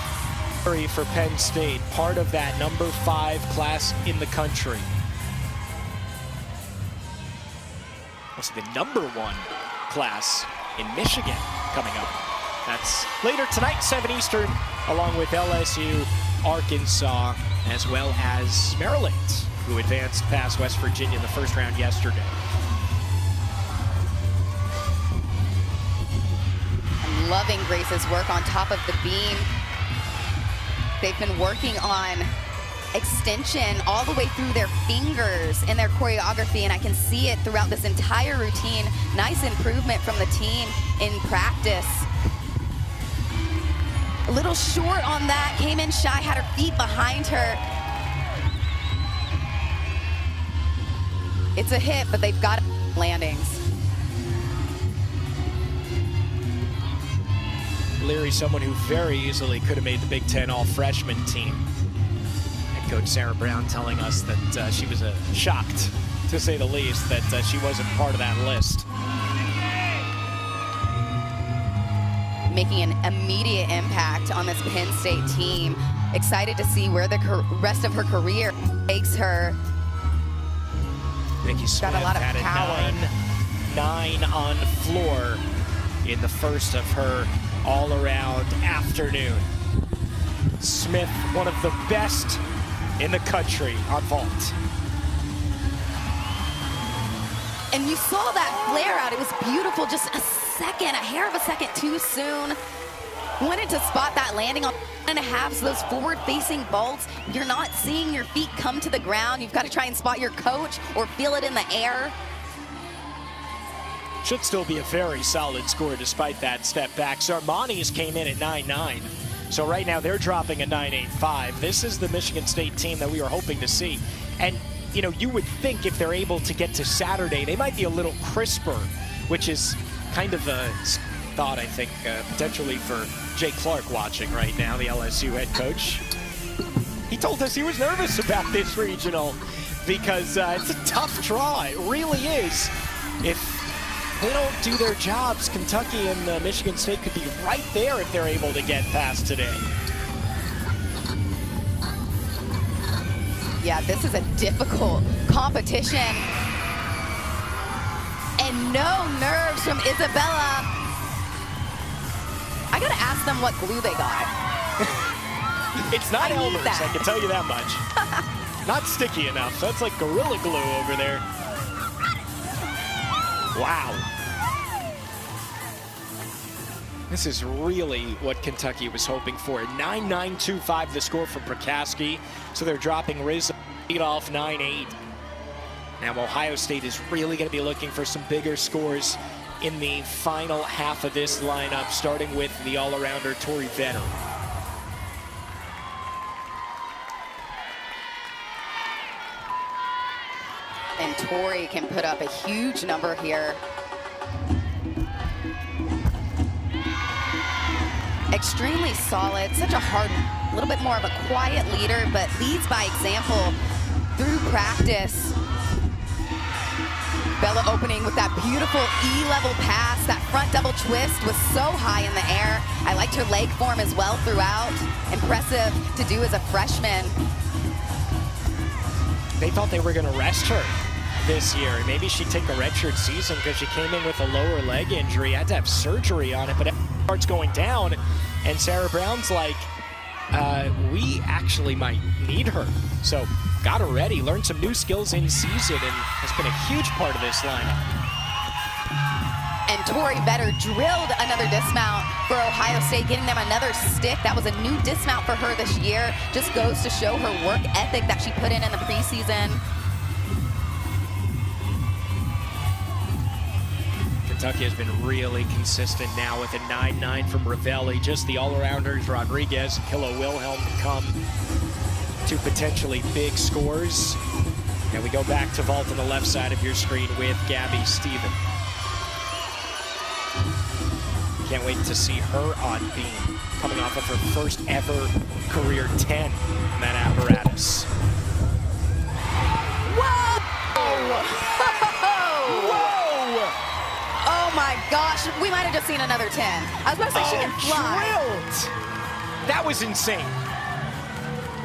Murray for Penn State, part of that #5 class in the country. was the #1 class in Michigan coming up. That's later tonight, 7 Eastern, along with LSU, Arkansas, as well as Maryland, who advanced past West Virginia in the first round yesterday. I'm loving Grace's work on top of the beam. They've been working on extension all the way through their fingers in their choreography, and I can see it throughout this entire routine. Nice improvement from the team in practice. A little short on that, came in shy, had her feet behind her. It's a hit, but they've got landings. Leary, someone who very easily could have made the Big Ten all-freshman team. Head coach Sarah Brown telling us that she was shocked, to say the least, that she wasn't part of that list. Making an immediate impact on this Penn State team. Excited to see where the rest of her career takes her. Nikki Smith got a lot of had power. a 9 on floor in the first of her all-around afternoon. Smith, one of the best in the country on vault. And you saw that flare out. It was beautiful, just a second, a hair of a second too soon. Wanted to spot that landing on 1.5, so those forward-facing vaults, you're not seeing your feet come to the ground. You've got to try and spot your coach or feel it in the air. Should still be a very solid score despite that step back. Sarmani's came in at 9.9. So right now they're dropping a 9.85. This is the Michigan State team that we were hoping to see. And, you know, you would think if they're able to get to Saturday, they might be a little crisper, which is kind of a thought, I think, potentially for Jay Clark watching right now, the LSU head coach. He told us he was nervous about this regional because it's a tough draw. It really is. If they don't do their jobs, Kentucky and Michigan State could be right there if they're able to get past today. Yeah, this is a difficult competition. And no nerves from Isabella. I gotta ask them what glue they got. It's not Elmer's, I can tell you that much. Not sticky enough. That's like Gorilla Glue over there. Wow. This is really what Kentucky was hoping for. 9.925 the score for Prakaski. So they're dropping Riz off 9.8. Now Ohio State is really going to be looking for some bigger scores in the final half of this lineup, starting with the all-arounder Tori Vetter. And Tori can put up a huge number here. Extremely solid, such a hard, a little bit more of a quiet leader, but leads by example through practice. Bella opening with that beautiful E-level pass. That front double twist was so high in the air. I liked her leg form as well throughout. Impressive to do as a freshman. They thought they were going to rest her this year. Maybe she'd take a redshirt season because she came in with a lower leg injury. Had to have surgery on it, but it starts going down. And Sarah Brown's like, we actually might need her. So got her ready, learned some new skills in season, and has been a huge part of this lineup. And Tori Vetter drilled another dismount for Ohio State, getting them another stick. That was a new dismount for her this year. Just goes to show her work ethic that she put in the preseason. Kentucky has been really consistent now with a 9.9 from Ravelli. Just the all-arounders, Rodriguez and Kilo Wilhelm, to come to potentially big scores. And we go back to vault on the left side of your screen with Gabby Stephen. Can't wait to see her on beam, coming off of her first ever career 10 in that apparatus. Whoa! Whoa! Oh my gosh, we might have just seen another 10. I was about to say she can fly. Drilled! That was insane.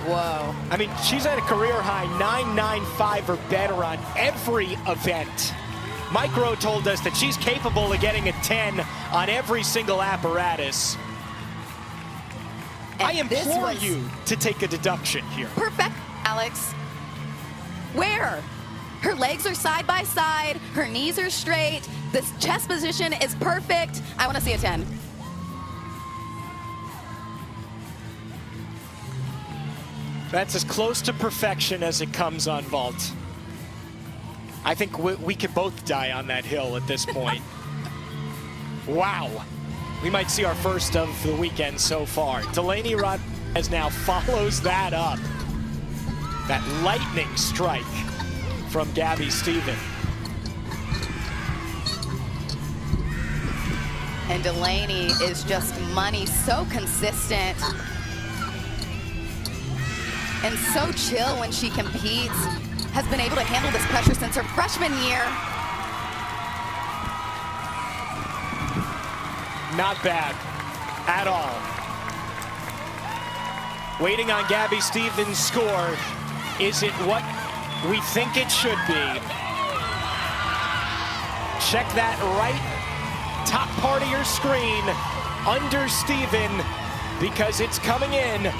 Whoa. I mean, she's at a career high 9.95 or better on every event. Micro told us that she's capable of getting a 10 on every single apparatus. And I implore you to take a deduction here. Perfect, Alex. Where? Her legs are side by side, her knees are straight, this chest position is perfect. I want to see a 10. That's as close to perfection as it comes on vault. I think we could both die on that hill at this point. Wow. We might see our first of the weekend so far. Delaney Rodriguez now follows that up. That lightning strike from Gabby Stephen. And Delaney is just money, so consistent. And so chill when she competes. Has been able to handle this pressure since her freshman year. Not bad at all. Waiting on Gabby Stevens' score. Is it what we think it should be? Check that right top part of your screen under Steven, because it's coming in.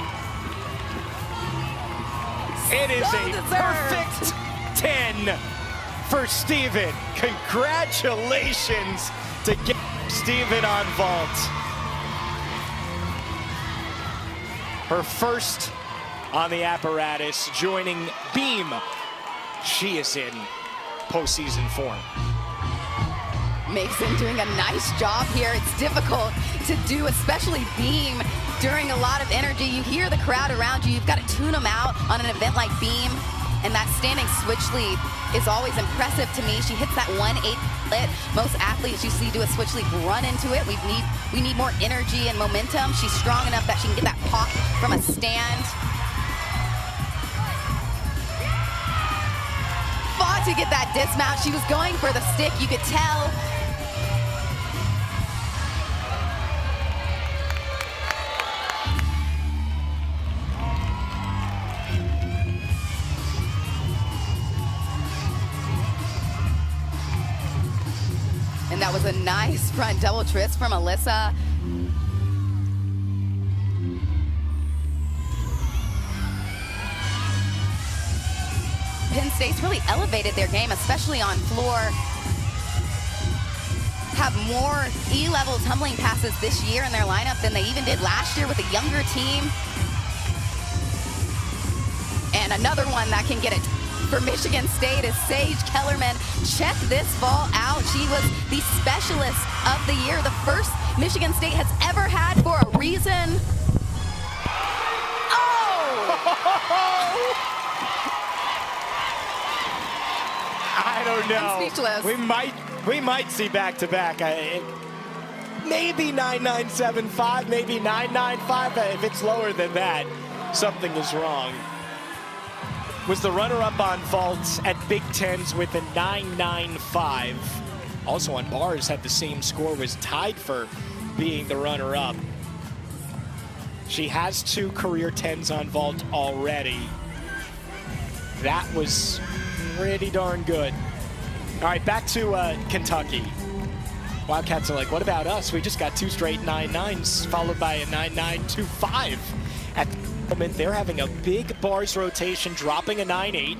It is a perfect 10 for Steven. Congratulations to get Steven on vault. Her first on the apparatus, joining Beam. She is in postseason form. Mason doing a nice job here. It's difficult to do, especially Beam, during a lot of energy. You hear the crowd around you. You've got to tune them out on an event like Beam. And that standing switch lead is always impressive to me. She hits that 1/8 split. Most athletes you see do a switch lead run into it. We need more energy and momentum. She's strong enough that she can get that pop from a stand. Fought to get that dismount. She was going for the stick, you could tell. And that was a nice front double twist from Alyssa. Penn State's really elevated their game, especially on floor. Have more E-level tumbling passes this year in their lineup than they even did last year with a younger team. And another one that can get it for Michigan State is Sage Kellerman. Check this ball out. She was the specialist of the year, the first Michigan State has ever had for a reason. Oh! I don't know. I'm speechless. We might see back-to-back. Maybe 9975, maybe 995. If it's lower than that, something is wrong. Was the runner-up on vaults at Big Tens with a 995. Also on bars, had the same score, was tied for being the runner-up. She has 2 career 10s on vault already. That was pretty darn good. All right, back to Kentucky. Wildcats are like, what about us? We just got 2 straight 9-9s, followed by a 9-9-2-5 at the moment. They're having a big bars rotation, dropping a 9-8.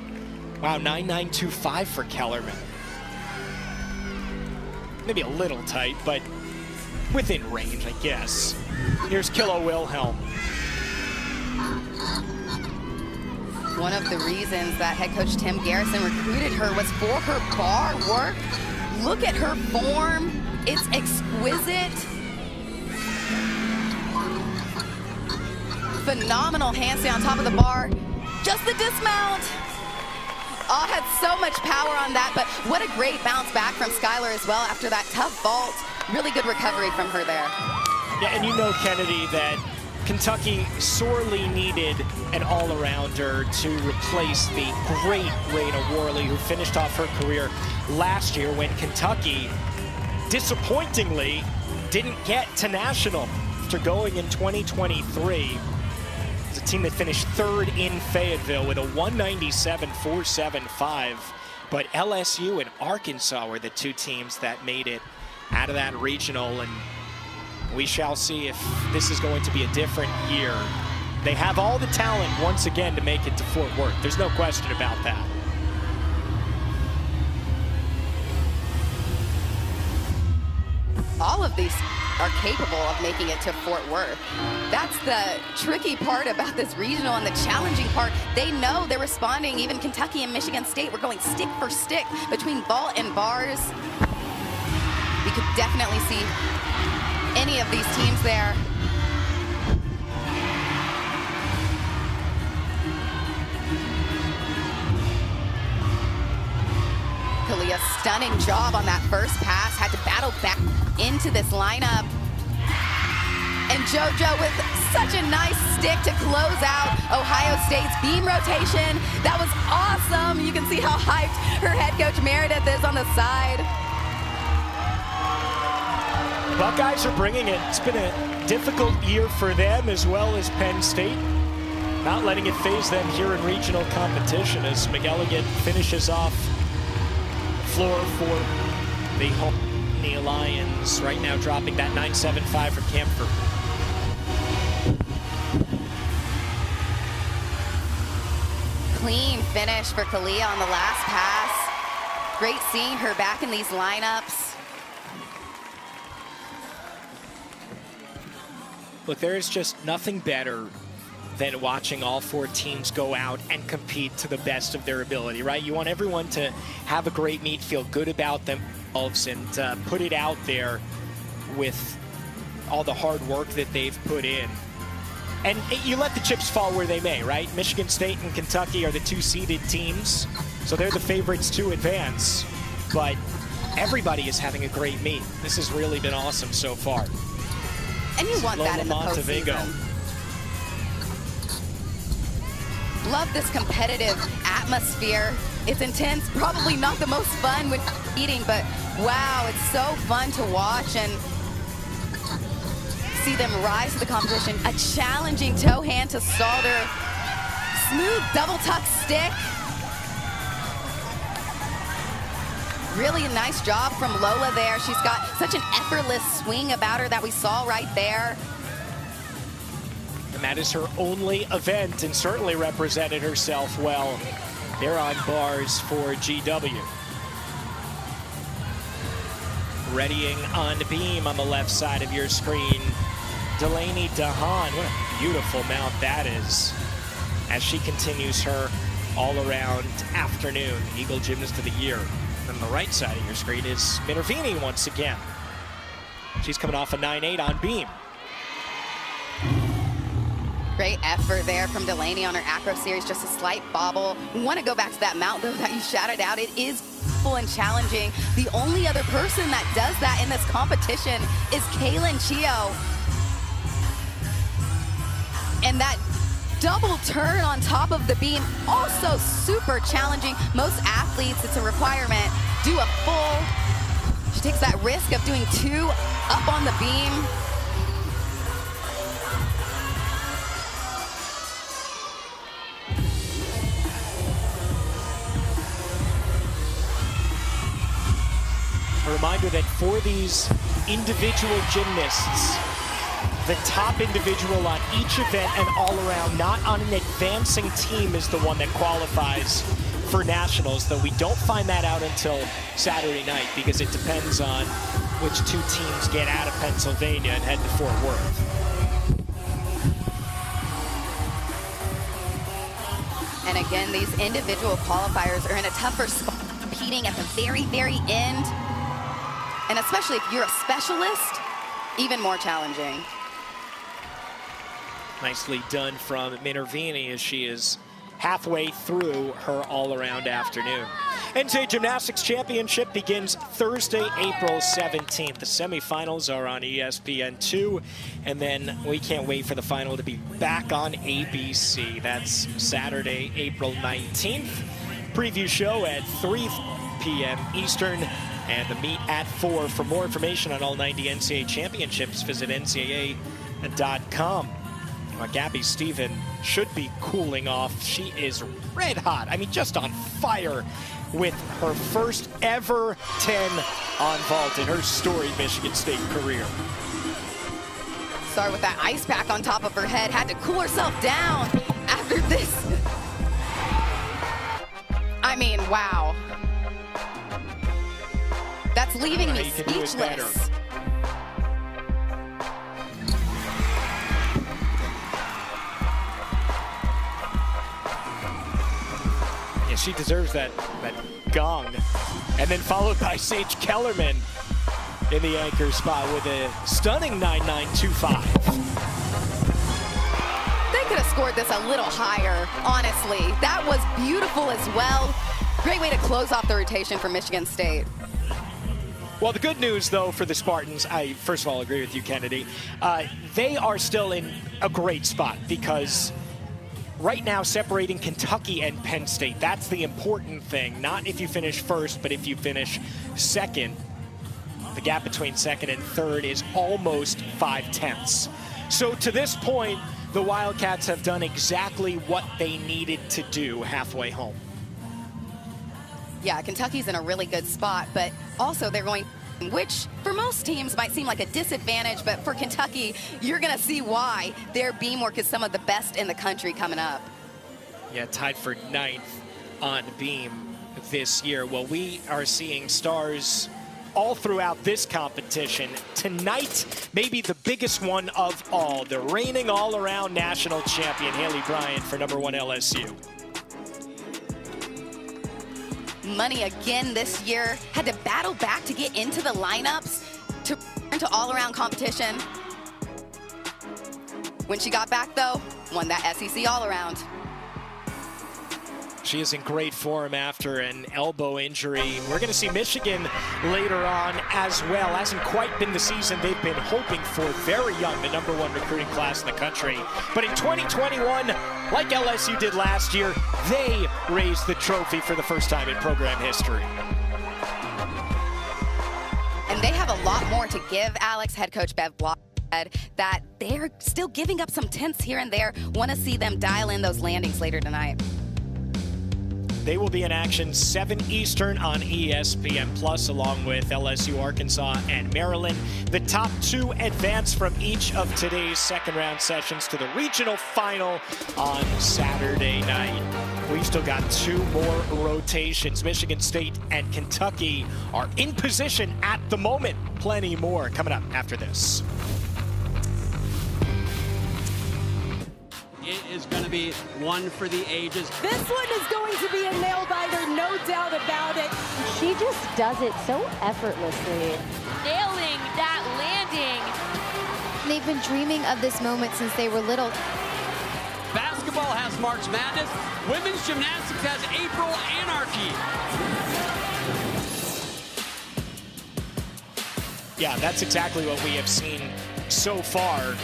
Wow, 9-9-2-5 for Kellerman. Maybe a little tight, but within range, I guess. Here's Kilo Wilhelm. One of the reasons that head coach Tim Garrison recruited her was for her bar work. Look at her form. It's exquisite. Phenomenal handstand on top of the bar. Just the dismount. Oh, had so much power on that, but what a great bounce back from Skylar as well after that tough vault. Really good recovery from her there. Yeah, and you know, Kennedy, that Kentucky sorely needed an all-arounder to replace the great Raina Worley, who finished off her career last year when Kentucky, disappointingly, didn't get to national after going in 2023. It's a team that finished 3rd in Fayetteville with a 197.475 But LSU and Arkansas were the two teams that made it out of that regional, and we shall see if this is going to be a different year. They have all the talent once again to make it to Fort Worth. There's no question about that. All of these are capable of making it to Fort Worth. That's the tricky part about this regional, and the challenging part. They know they're responding. Even Kentucky and Michigan State were going stick for stick between vault and bars. We could definitely see any of these teams there. Kalia, stunning job on that first pass, had to battle back into this lineup. And JoJo with such a nice stick to close out Ohio State's beam rotation. That was awesome. You can see how hyped her head coach Meredith is on the side. Buckeyes are bringing it. It's been a difficult year for them as well as Penn State. Not letting it phase them here in regional competition as McElligott finishes off floor for the Homey Lions. Right now dropping that 9.75 from Camphor. Clean finish for Kalia on the last pass. Great seeing her back in these lineups. Look, there is just nothing better than watching all four teams go out and compete to the best of their ability, right? You want everyone to have a great meet, feel good about themselves, and put it out there with all the hard work that they've put in. And you let the chips fall where they may, right? Michigan State and Kentucky are the two-seeded teams, so they're the favorites to advance. But everybody is having a great meet. This has really been awesome so far. And you want that in the postseason. Love this competitive atmosphere. It's intense, probably not the most fun when eating, but wow, it's so fun to watch and see them rise to the competition. A challenging toe hand to Stalder. Smooth double tuck stick. Really a nice job from Lola there. She's got such an effortless swing about her that we saw right there. And that is her only event, and certainly represented herself well. They're on bars for GW. Readying on beam on the left side of your screen. Delaney DeHaan, what a beautiful mount that is, as she continues her all-around afternoon Eagle Gymnast of the Year. On the right side of your screen is Minervini once again. She's coming off a 9.8 on beam. Great effort there from Delaney on her acro series, just a slight bobble. We want to go back to that mount though that you shouted out. It is full and challenging. The only other person that does that in this competition is Kaylin Chio. And that double turn on top of the beam, also super challenging. Most athletes, it's a requirement, do a full. She takes that risk of doing two up on the beam. A reminder that for these individual gymnasts, the top individual on each event and all around, not on an advancing team, is the one that qualifies for nationals, though we don't find that out until Saturday night because it depends on which two teams get out of Pennsylvania and head to Fort Worth. And again, these individual qualifiers are in a tougher spot, competing at the very, very end. And especially if you're a specialist, even more challenging. Nicely done from Minervini as she is halfway through her all-around afternoon. NCAA Gymnastics Championship begins Thursday, April 17th. The semifinals are on ESPN2, and then we can't wait for the final to be back on ABC. That's Saturday, April 19th. Preview show at 3 p.m. Eastern, and the meet at 4. For more information on all 90 NCAA championships, visit ncaa.com. Gabby Stephen should be cooling off. She is red hot. I mean, just on fire with her first ever 10 on vault in her storied Michigan State career. Started with that ice pack on top of her head, had to cool herself down after this. I mean, wow. That's leaving me speechless. Yeah, she deserves that gong. And then followed by Sage Kellerman in the anchor spot with a stunning 9.925. They could have scored this a little higher, honestly. That was beautiful as well. Great way to close off the rotation for Michigan State. Well, the good news, though, for the Spartans, I first of all agree with you, Kennedy. They are still in a great spot because right now separating Kentucky and Penn State, that's the important thing. Not if you finish first, but if you finish second. The gap between second and third is almost 5/10. So to this point, the Wildcats have done exactly what they needed to do halfway home. Yeah, Kentucky's in a really good spot, but also they're going, which for most teams might seem like a disadvantage, but for Kentucky, you're going to see why. Their beam work is some of the best in the country coming up. Yeah, tied for 9th on beam this year. Well, we are seeing stars all throughout this competition. Tonight, maybe the biggest one of all, the reigning all-around national champion, Haley Bryant for #1 LSU. Money again this year, had to battle back to get into the lineups to return to all-around competition. When she got back, though, won that SEC all-around. She is in great form after an elbow injury. We're going to see Michigan later on as well. Hasn't quite been the season they've been hoping for. Very young, the #1 recruiting class in the country. But in 2021, like LSU did last year, they raised the trophy for the first time in program history. And they have a lot more to give. Alex, head coach Bev Block, said that they're still giving up some tenths here and there. Want to see them dial in those landings later tonight. They will be in action 7 Eastern on ESPN+, along with LSU, Arkansas, and Maryland. The top 2 advance from each of today's second-round sessions to the regional final on Saturday night. We've still got 2 more rotations. Michigan State and Kentucky are in position at the moment. Plenty more coming up after this. It is going to be one for the ages. This one is going to be a nail-biter, no doubt about it. She just does it so effortlessly. Nailing that landing. They've been dreaming of this moment since they were little. Basketball has March Madness. Women's gymnastics has April Anarchy. Yeah, that's exactly what we have seen so far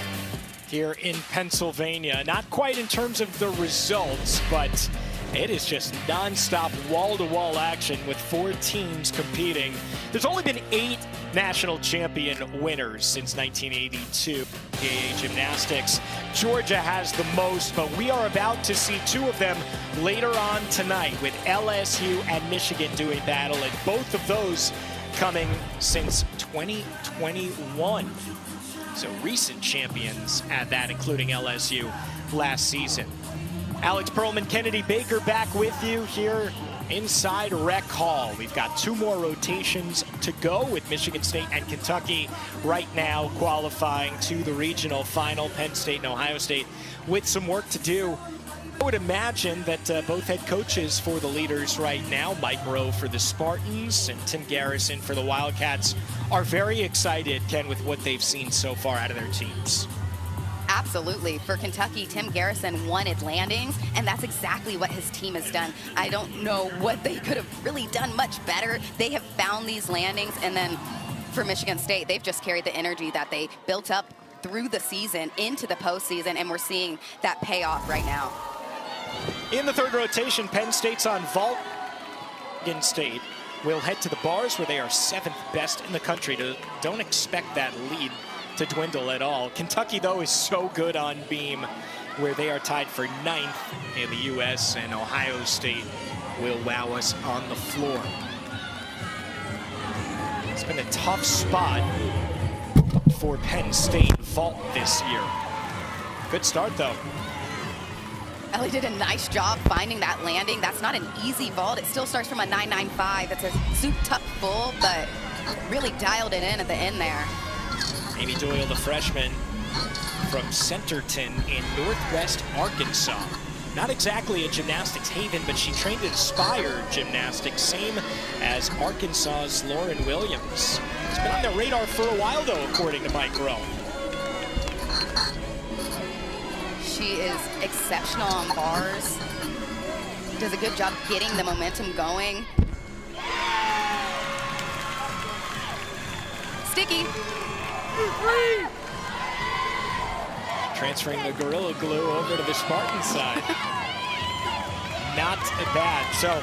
here in Pennsylvania. Not quite in terms of the results, but it is just nonstop wall-to-wall action with 4 teams competing. There's only been 8 national champion winners since 1982. PAA gymnastics. Georgia has the most, but we are about to see 2 of them later on tonight with LSU and Michigan doing battle, and both of those coming since 2021. So recent champions at that, including LSU last season. Alex Pearlman, Kennedy Baker back with you here inside Rec Hall. We've got 2 more rotations to go with Michigan State and Kentucky right now qualifying to the regional final. Penn State and Ohio State with some work to do. I would imagine that both head coaches for the leaders right now, Mike Rowe for the Spartans and Tim Garrison for the Wildcats, are very excited, Ken, with what they've seen so far out of their teams. Absolutely. For Kentucky, Tim Garrison wanted landings, and that's exactly what his team has done. I don't know what they could have really done much better. They have found these landings, and then for Michigan State, they've just carried the energy that they built up through the season into the postseason, and we're seeing that pay off right now. In the 3rd rotation, Penn State's on vault. Michigan State will head to the bars where they are 7th best in the country. Don't expect that lead to dwindle at all. Kentucky, though, is so good on beam, where they are tied for 9th in the U.S., and Ohio State will wow us on the floor. It's been a tough spot for Penn State vault this year. Good start, though. Ellie did a nice job finding that landing. That's not an easy vault. It still starts from a 995. It's a souped-up full, but really dialed it in at the end there. Amy Doyle, the freshman from Centerton in Northwest Arkansas. Not exactly a gymnastics haven, but she trained at Aspire Gymnastics, same as Arkansas's Lauren Williams. It's been on the radar for a while, though, according to Mike Rowe. She is exceptional on bars. Does a good job getting the momentum going. Sticky. Transferring the Gorilla Glue over to the Spartan side. Not bad. So,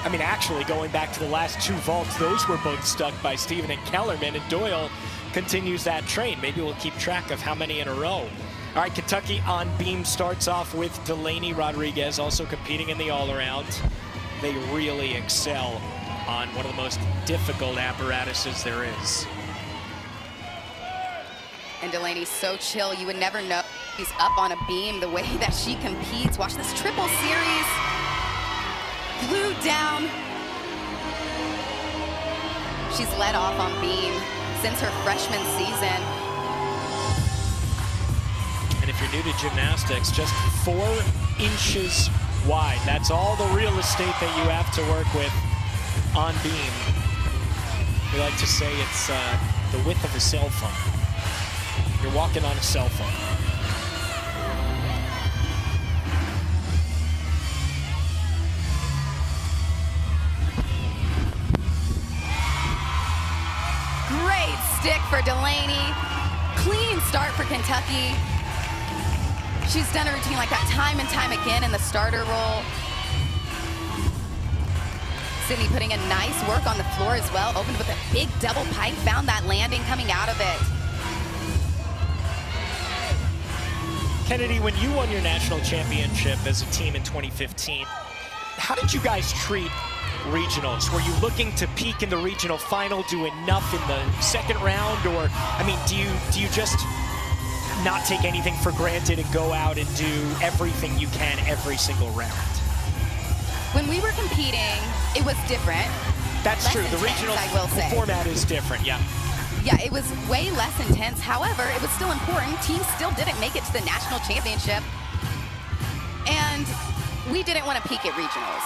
I mean, actually, going back to the last 2 vaults, those were both stuck by Steven and Kellerman, and Doyle continues that train. Maybe we'll keep track of how many in a row. All right, Kentucky on beam starts off with Delaney Rodriguez, also competing in the all-around. They really excel on one of the most difficult apparatuses there is. And Delaney's so chill, you would never know she's up on a beam the way that she competes. Watch this triple series. Glued down. She's led off on beam since her freshman season. And if you're new to gymnastics, just 4 inches wide. That's all the real estate that you have to work with on beam. We like to say it's the width of a cell phone. You're walking on a cell phone. Great stick for Delaney. Clean start for Kentucky. She's done a routine like that time and time again in the starter role. Sydney putting in nice work on the floor as well. Opened with a big double pike, found that landing coming out of it. Kennedy, when you won your national championship as a team in 2015, how did you guys treat regionals? Were you looking to peak in the regional final, do enough in the second round, or, I mean, do you just not take anything for granted and go out and do everything you can every single round? When we were competing, it was different. That's true. The regional format is different, yeah. Yeah, it was way less intense. However, it was still important. Teams still didn't make it to the national championship. And we didn't want to peak at regionals.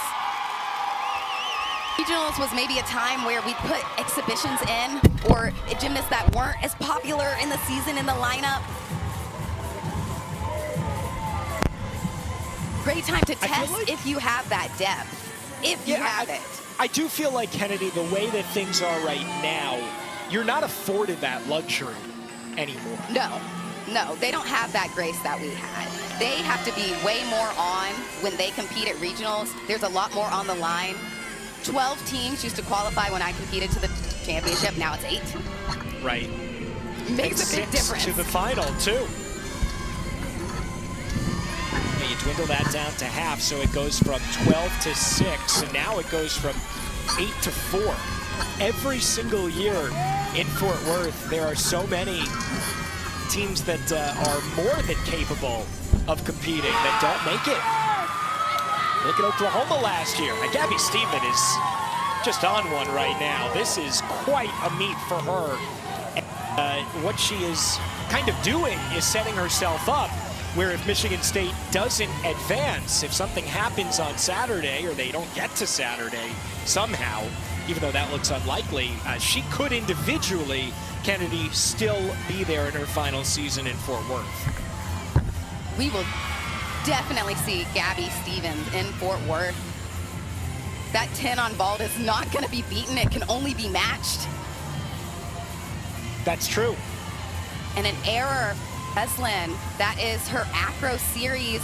Regionals was maybe a time where we put exhibitions in, or gymnasts that weren't as popular in the season in the lineup. Great time to test like if you have that depth, if you have it. I do feel like, Kennedy, the way that things are right now, you're not afforded that luxury anymore. No, they don't have that grace that we had. They have to be way more on when they compete at regionals. There's a lot more on the line. 12 teams used to qualify when I competed to the championship. Now it's 8. Right. Makes a big difference. To the final, too. You dwindle that down to half, so it goes from 12 to 6, and now it goes from 8 to 4. Every single year in Fort Worth, there are so many teams that are more than capable of competing that don't make it. Look at Oklahoma last year. Gabby Stephen is just on one right now. This is quite a meet for her. What she is kind of doing is setting herself up where if Michigan State doesn't advance, if something happens on Saturday or they don't get to Saturday somehow, even though that looks unlikely, she could individually, Kennedy, still be there in her final season in Fort Worth. We will definitely see Gabby Stevens in Fort Worth. That 10 on vault is not going to be beaten. It can only be matched. That's true. And an error, Eslin, that is her acro series.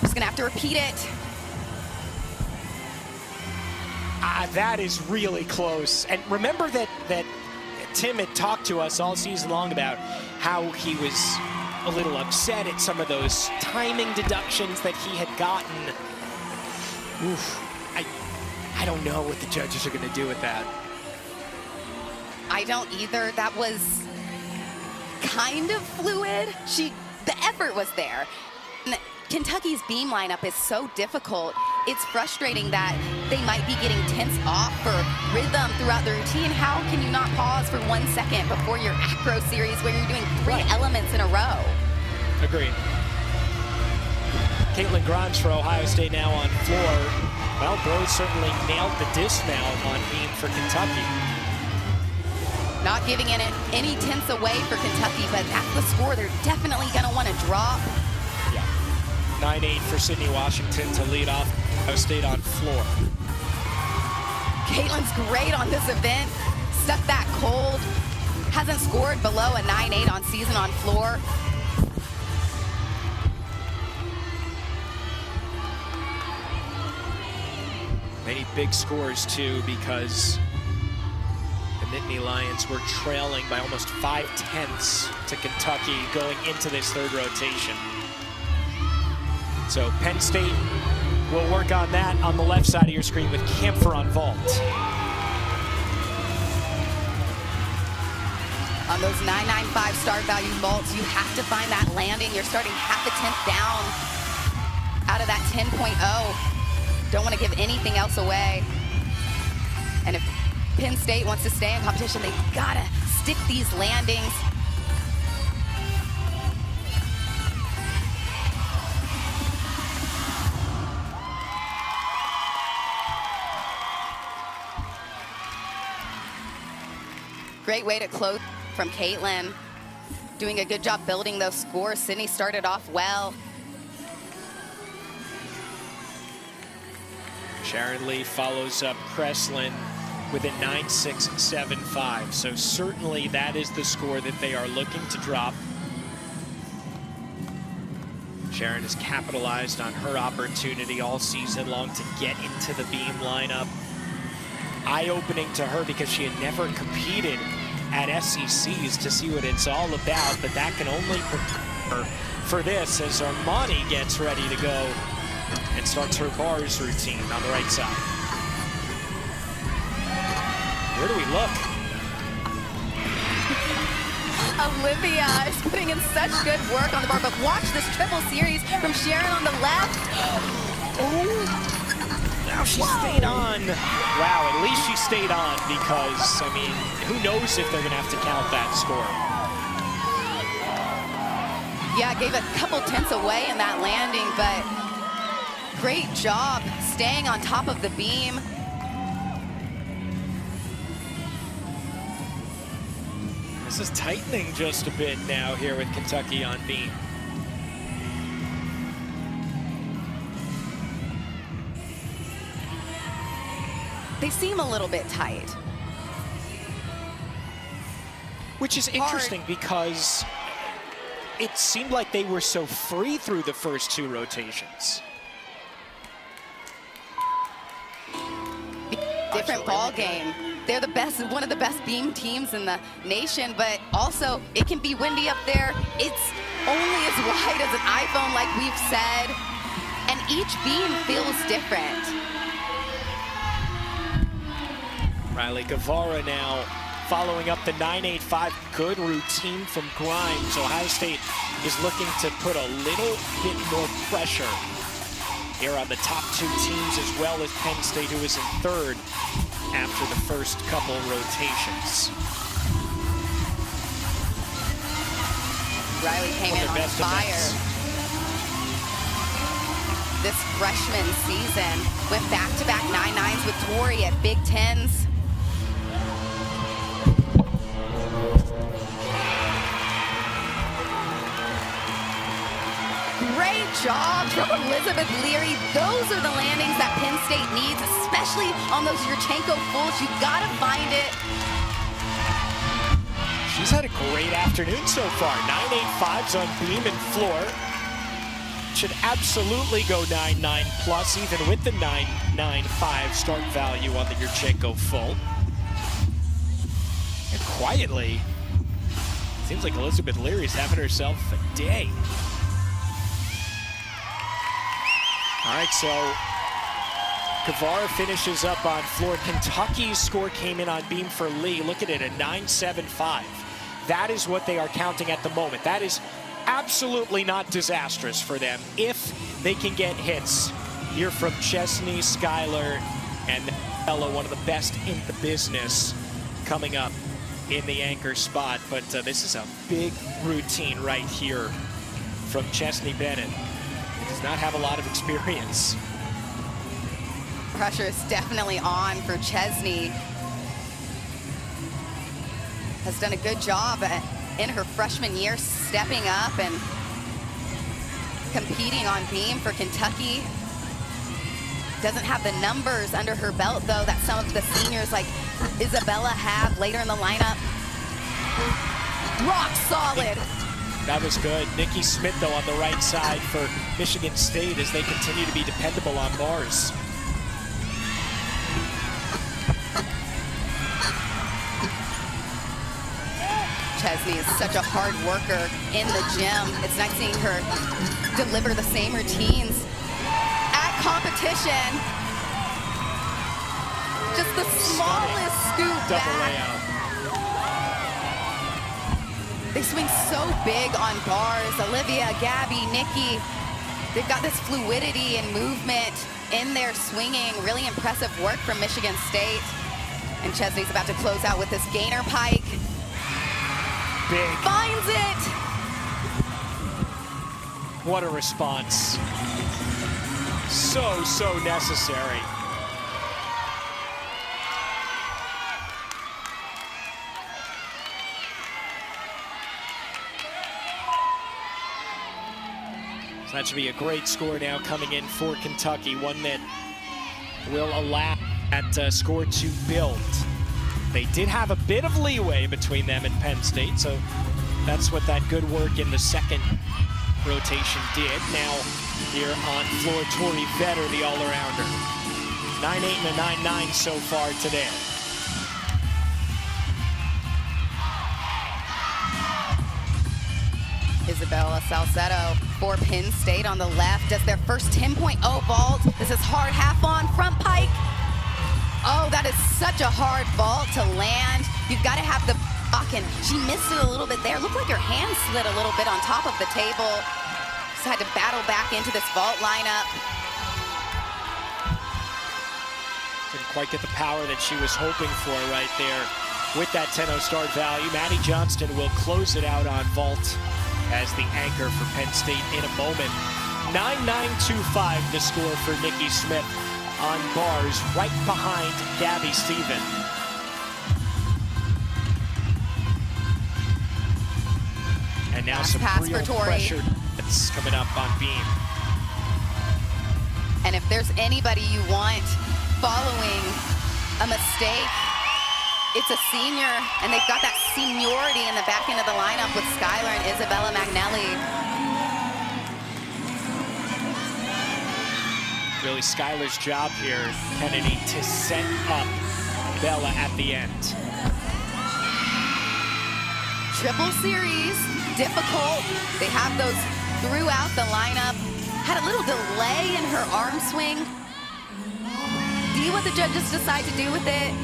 She's going to have to repeat it. That is really close. And remember that Tim had talked to us all season long about how he was a little upset at some of those timing deductions that he had gotten. Oof, I don't know what the judges are going to do with that. I don't either. That was kind of fluid. The effort was there. Kentucky's beam lineup is so difficult. It's frustrating that they might be getting tense off for rhythm throughout the routine. How can you not pause for 1 second before your acro series where you're doing 3 elements in a row? Agreed. Caitlin Grimes for Ohio State now on floor. Well, Bro certainly nailed the dismount on beam for Kentucky. Not giving it any tenths away for Kentucky, but that's the score they're definitely going to want to drop. 9-8 for Sydney Washington to lead off Ohio State on floor. Caitlin's great on this event. Stuck that cold. Hasn't scored below a 9-8 on season on floor. Many big scores too, because the Nittany Lions were trailing by almost 5/10 to Kentucky going into this third rotation. So Penn State will work on that on the left side of your screen with Camphor on vault. On those 995 start value vaults, you have to find that landing. You're starting half a tenth down out of that 10.0. Don't want to give anything else away. And if Penn State wants to stay in competition, they've got to stick these landings. Great way to close from Caitlin. Doing a good job building those scores. Sydney started off well. Sharon Lee follows up Kreslin with a 9.675. So certainly that is the score that they are looking to drop. Sharon has capitalized on her opportunity all season long to get into the beam lineup. Eye-opening to her because she had never competed at SECs to see what it's all about, but that can only prepare her for this as Armani gets ready to go and starts her bars routine on the right side. Where do we look? Olivia is putting in such good work on the bar, but watch this triple series from Sharon on the left. Oh. Now she stayed on. Wow, at least she stayed on because, I mean, who knows if they're going to have to count that score. Yeah, gave a couple tenths away in that landing, but great job staying on top of the beam. This is tightening just a bit now here with Kentucky on beam. They seem a little bit tight. Which is interesting because it seemed like they were so free through the first 2 rotations. Different ball game. They're the best, one of the best beam teams in the nation, but also it can be windy up there. It's only as wide as an iPhone, like we've said, and each beam feels different. Riley Guevara now following up the 9.85. Good routine from Grimes. Ohio State is looking to put a little bit more pressure here on the top 2 teams, as well as Penn State, who is in third after the first couple rotations. Riley came in on fire. This freshman season went back-to-back 9.9s with Tori at Big Tens. Great job from Elizabeth Leary. Those are the landings that Penn State needs, especially on those Yurchenko fulls. You gotta find it. She's had a great afternoon so far. 9.85s on beam and floor. Should absolutely go 9.9 plus, even with the 9.95 start value on the Yurchenko full. And quietly. Seems like Elizabeth Leary's having herself a day. All right, so Guevara finishes up on floor. Kentucky's score came in on beam for Lee. Look at it, a 9.75. That is what they are counting at the moment. That is absolutely not disastrous for them if they can get hits. Here from Chesney, Skylar, and Ella, one of the best in the business, coming up in the anchor spot. But this is a big routine right here from Chesney Bennett. He does not have a lot of experience. Pressure is definitely on for Chesney. Has done a good job in her freshman year, stepping up and competing on beam for Kentucky. Doesn't have the numbers under her belt, though, that some of the seniors like Isabella have later in the lineup. Rock solid. That was good. Nikki Smith, though, on the right side for Michigan State as they continue to be dependable on bars. Chesney is such a hard worker in the gym. It's nice seeing her deliver the same routines at competition. Just the smallest scoop double back. layout. They swing so big on bars. Olivia, Gabby, Nikki, they've got this fluidity and movement in their swinging. Really impressive work from Michigan State. And Chesney's about to close out with this gainer pike. Big. Finds it. What a response. So necessary. So that should be a great score now coming in for Kentucky, one that will allow that score to build. They did have a bit of leeway between them and Penn State, so that's what that good work in the second rotation did. Now here on floor, Tori Vetter, the all-arounder. 9.8 and a 9.9 so far today. Isabella Salcedo for Penn State on the left does their first 10.0 vault. This is hard half on front pike. Oh, that is such a hard vault to land. You've got to have the block, and she missed it a little bit there. Looked like her hand slid a little bit on top of the table. Just had to battle back into this vault lineup. Didn't quite get the power that she was hoping for right there with that 10.0 start value. Maddie Johnston will close it out on vault as the anchor for Penn State in a moment. 9.925 the score for Nikki Smith on bars, right behind Gabby Stephen. And now some real pressure that's coming up on beam. And if there's anybody you want following a mistake, it's a senior, and they've got that seniority in the back end of the lineup with Skylar and Isabella Magnelli. Really Skylar's job here, Kennedy, to set up Bella at the end. Triple series, difficult. They have those throughout the lineup. Had a little delay in her arm swing. See what the judges decide to do with it.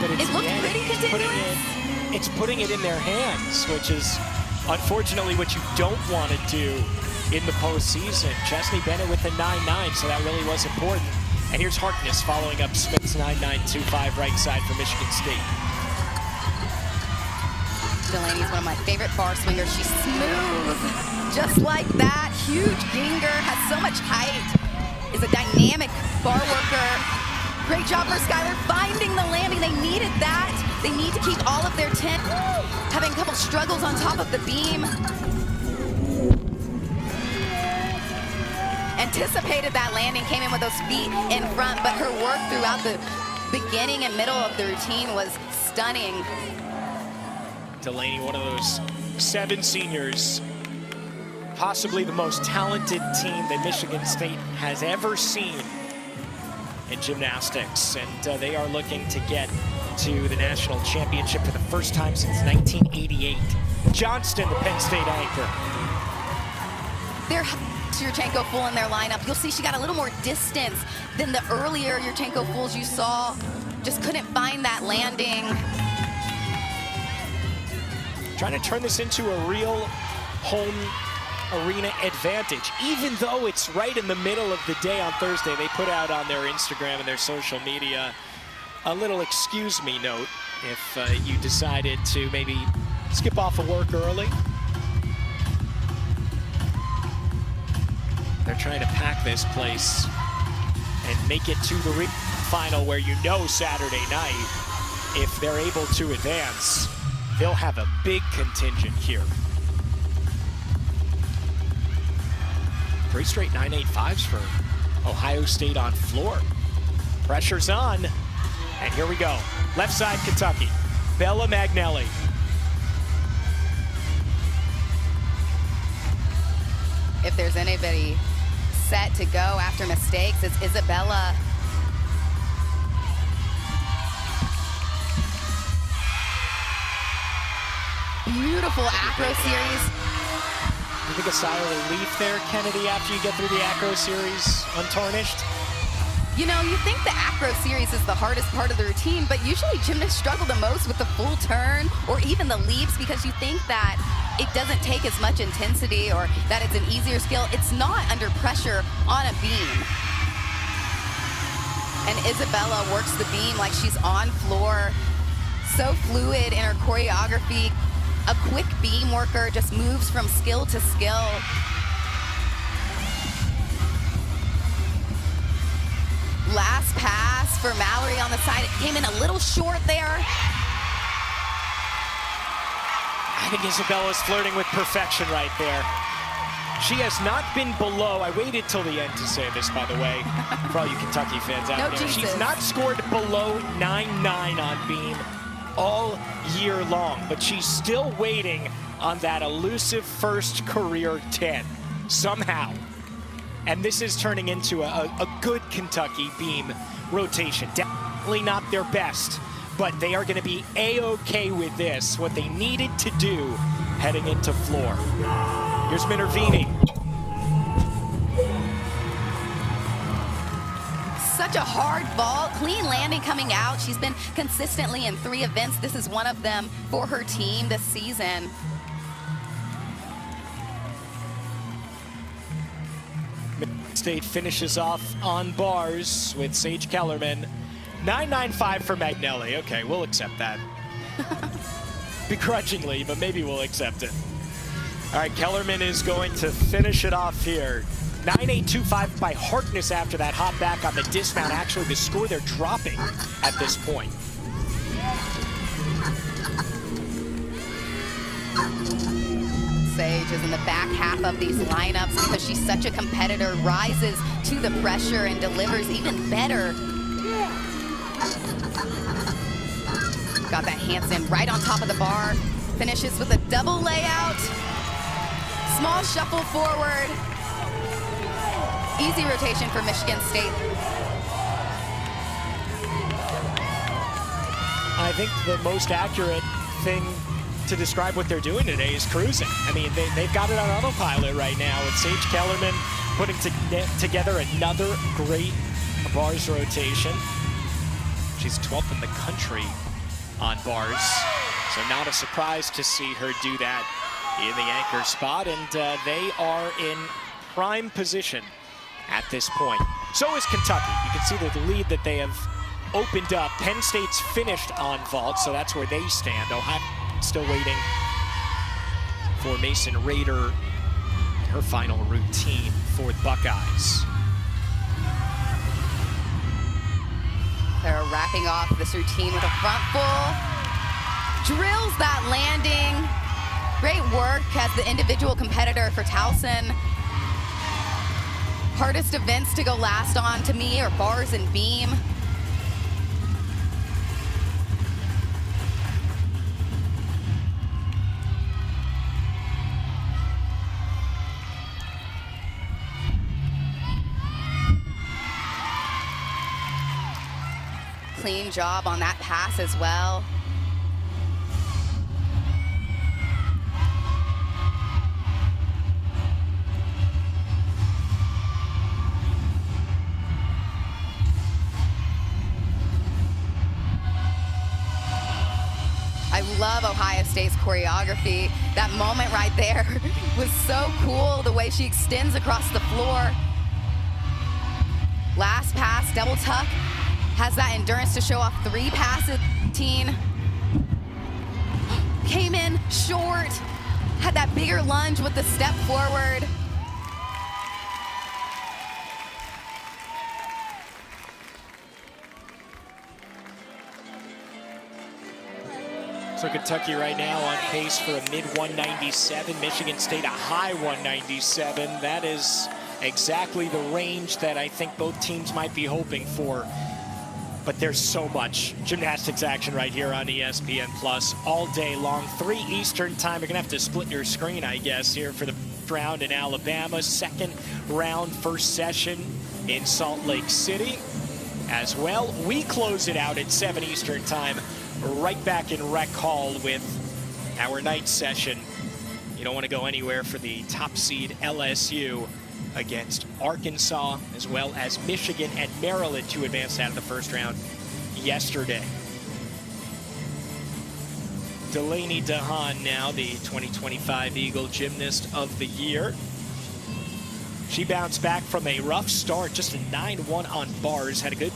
But It looked pretty continuous. It's putting it in their hands, which is unfortunately what you don't want to do in the postseason. Chesney Bennett with the 9.9, so that really was important. And here's Harkness following up Smith's 9.925 right side for Michigan State. Delaney's one of my favorite bar swingers. She's smooth, just like that. Huge ginger, has so much height, is a dynamic bar worker. Great job for Skylar finding the landing. They needed that. They need to keep all of their 10. Having a couple struggles on top of the beam. Anticipated that landing, came in with those feet in front, but her work throughout the beginning and middle of the routine was stunning. Delaney, one of those 7 seniors, possibly the most talented team that Michigan State has ever seen in gymnastics, and they are looking to get to the national championship for the first time since 1988. Johnston, the Penn State anchor. They're Yurchenko full in their lineup. You'll see she got a little more distance than the earlier Yurchenko fulls you saw. Just couldn't find that landing. Trying to turn this into a real home arena advantage. Even though it's right in the middle of the day on Thursday, they put out on their Instagram and their social media a little excuse me note if you decided to maybe skip off of work early. They're trying to pack this place and make it to the final where you know Saturday night, if they're able to advance, they'll have a big contingent here. 3 straight 9.85s for Ohio State on floor. Pressure's on, and here we go. Left side Kentucky, Bella Magnelli. If there's anybody set to go after mistakes, it's Isabella. Beautiful acro series. You think a sigh of relief there, Kennedy, after you get through the acro series untarnished? You know, you think the acro series is the hardest part of the routine, but usually gymnasts struggle the most with the full turn or even the leaps because you think that it doesn't take as much intensity or that it's an easier skill. It's not under pressure on a beam. And Isabella works the beam like she's on floor. So fluid in her choreography. A quick beam worker, just moves from skill to skill. Last pass for Mallory on the side. It came in a little short there. I think Isabella's flirting with perfection right there. She has not been below, I waited till the end to say this, by the way, for all you Kentucky fans out there. Jesus. She's not scored below 9.9 on beam all year long, but she's still waiting on that elusive first career 10, somehow. And this is turning into a good Kentucky beam rotation. Definitely not their best, but they are going to be A-okay with this, what they needed to do heading into floor. Here's Minervini. Such a hard ball, clean landing coming out. She's been consistently in 3 events. This is one of them for her team this season. State finishes off on bars with Sage Kellerman. 9.95 for Magnelli. Okay, we'll accept that. Begrudgingly, but maybe we'll accept it. All right, Kellerman is going to finish it off here. 9.825 by Harkness after that hop back on the dismount. Actually, the score they're dropping at this point. Sage is in the back half of these lineups because she's such a competitor, rises to the pressure and delivers even better. Got that handstand right on top of the bar. Finishes with a double layout. Small shuffle forward. Easy rotation for Michigan State. I think the most accurate thing to describe what they're doing today is cruising. I mean, they've got it on autopilot right now with Sage Kellerman putting together another great bars rotation. She's 12th in the country on bars, so not a surprise to see her do that in the anchor spot, and they are in prime position at this point. So is Kentucky. You can see the lead that they have opened up. Penn State's finished on vault, so that's where they stand. Ohio still waiting for Mason Rader and her final routine for the Buckeyes. They're wrapping off this routine with a front full. Drills that landing. Great work as the individual competitor for Towson. Hardest events to go last on to me are bars and beam. clean job on that pass as well. I love Ohio State's choreography. That moment right there was so cool, the way she extends across the floor. Last pass, double tuck, has that endurance to show off 3 passes. Came in short, had that bigger lunge with the step forward. So Kentucky right now on pace for a mid-197. Michigan State a high 197. That is exactly the range that I think both teams might be hoping for. But there's so much gymnastics action right here on ESPN Plus all day long. 3 Eastern time. You're going to have to split your screen, I guess, here for the round in Alabama. Second round, first session in Salt Lake City as well. We close it out at 7 Eastern time. Right back in Rec Hall with our night session. You don't want to go anywhere for the top seed LSU against Arkansas, as well as Michigan and Maryland, to advance out of the first round yesterday. Delaney DeHaan now the 2025 Eagle Gymnast of the Year. She bounced back from a rough start, just a 9-1 on bars, had a good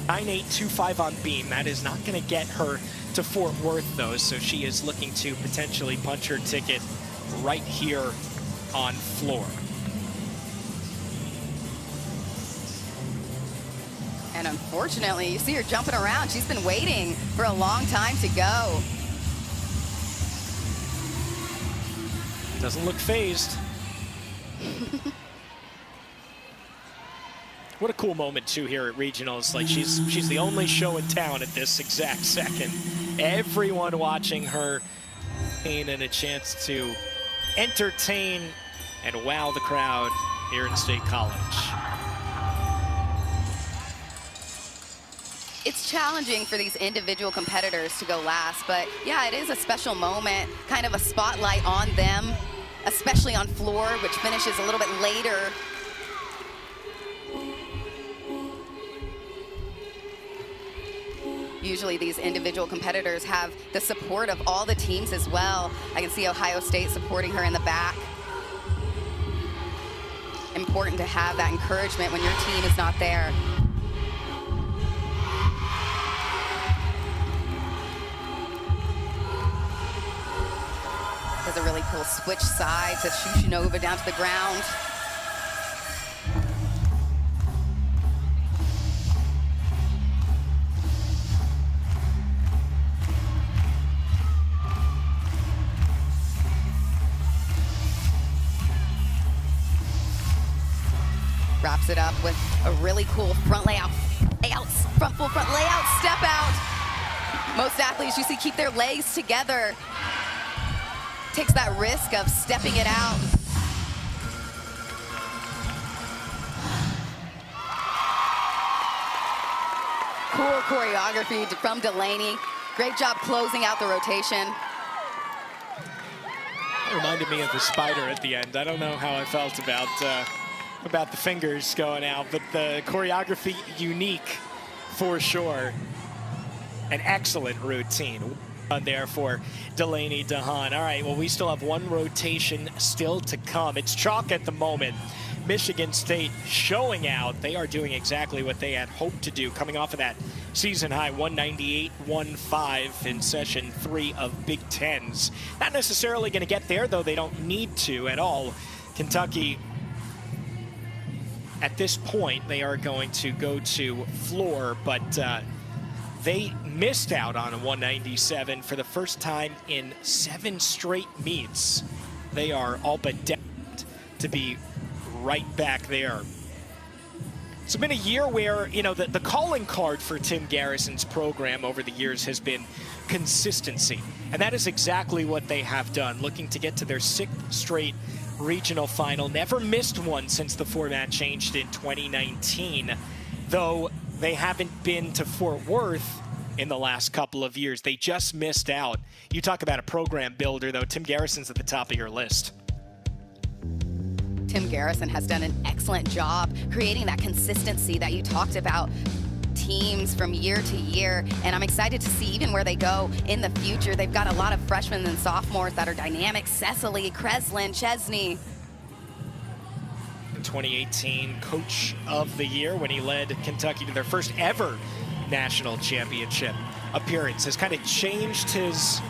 9.825 on beam. That is not going to get her to Fort Worth, though, so she is looking to potentially punch her ticket right here on floor. And unfortunately, you see her jumping around. She's been waiting for a long time to go. Doesn't look phased. What a cool moment, too, here at regionals. Like, she's the only show in town at this exact second. Everyone watching her and a chance to entertain and wow the crowd here in State College. It's challenging for these individual competitors to go last, but yeah, it is a special moment, kind of a spotlight on them, especially on floor, which finishes a little bit later. Usually these individual competitors have the support of all the teams as well. I can see Ohio State supporting her in the back. Important to have that encouragement when your team is not there. Does a really cool switch sides of Shushinova down to the ground. Wraps it up with a really cool front layout, full front layout, step out. Most athletes you see keep their legs together. Takes that risk of stepping it out. Cool choreography from Delaney. Great job closing out the rotation. It reminded me of the spider at the end. I don't know how I felt about the fingers going out, but the choreography unique for sure. An excellent routine there for Delaney DeHaan. All right, well, we still have one rotation still to come. It's chalk at the moment. Michigan State showing out. They are doing exactly what they had hoped to do, coming off of that season high 198.15 in session 3 of Big Tens. Not necessarily going to get there, though they don't need to at all. Kentucky, at this point, they are going to go to floor, but they missed out on a 197 for the first time in 7 straight meets. They are all but destined to be right back there. It's been a year where, you know, the calling card for Tim Garrison's program over the years has been consistency. And that is exactly what they have done, looking to get to their 6th straight regional final. Never missed one since the format changed in 2019. Though they haven't been to Fort Worth in the last couple of years. They just missed out. You talk about a program builder, though. Tim Garrison's at the top of your list. Tim Garrison has done an excellent job creating that consistency that you talked about, teams from year to year, and I'm excited to see even where they go in the future. They've got a lot of freshmen and sophomores that are dynamic. Cecily, Kreslin, Chesney. In 2018, Coach of the Year when he led Kentucky to their first ever national championship appearance. Has kind of changed his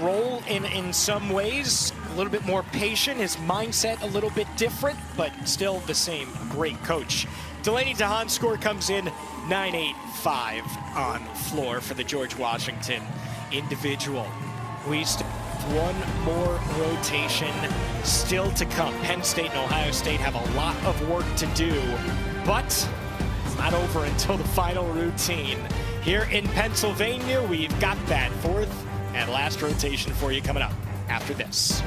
role in some ways, a little bit more patient, his mindset a little bit different, but still the same great coach. Delaney DeHaan's score comes in 9.85 on floor for the George Washington individual. We still have one more rotation still to come. Penn State and Ohio State have a lot of work to do, but it's not over until the final routine. Here in Pennsylvania, we've got that fourth and last rotation for you coming up after this.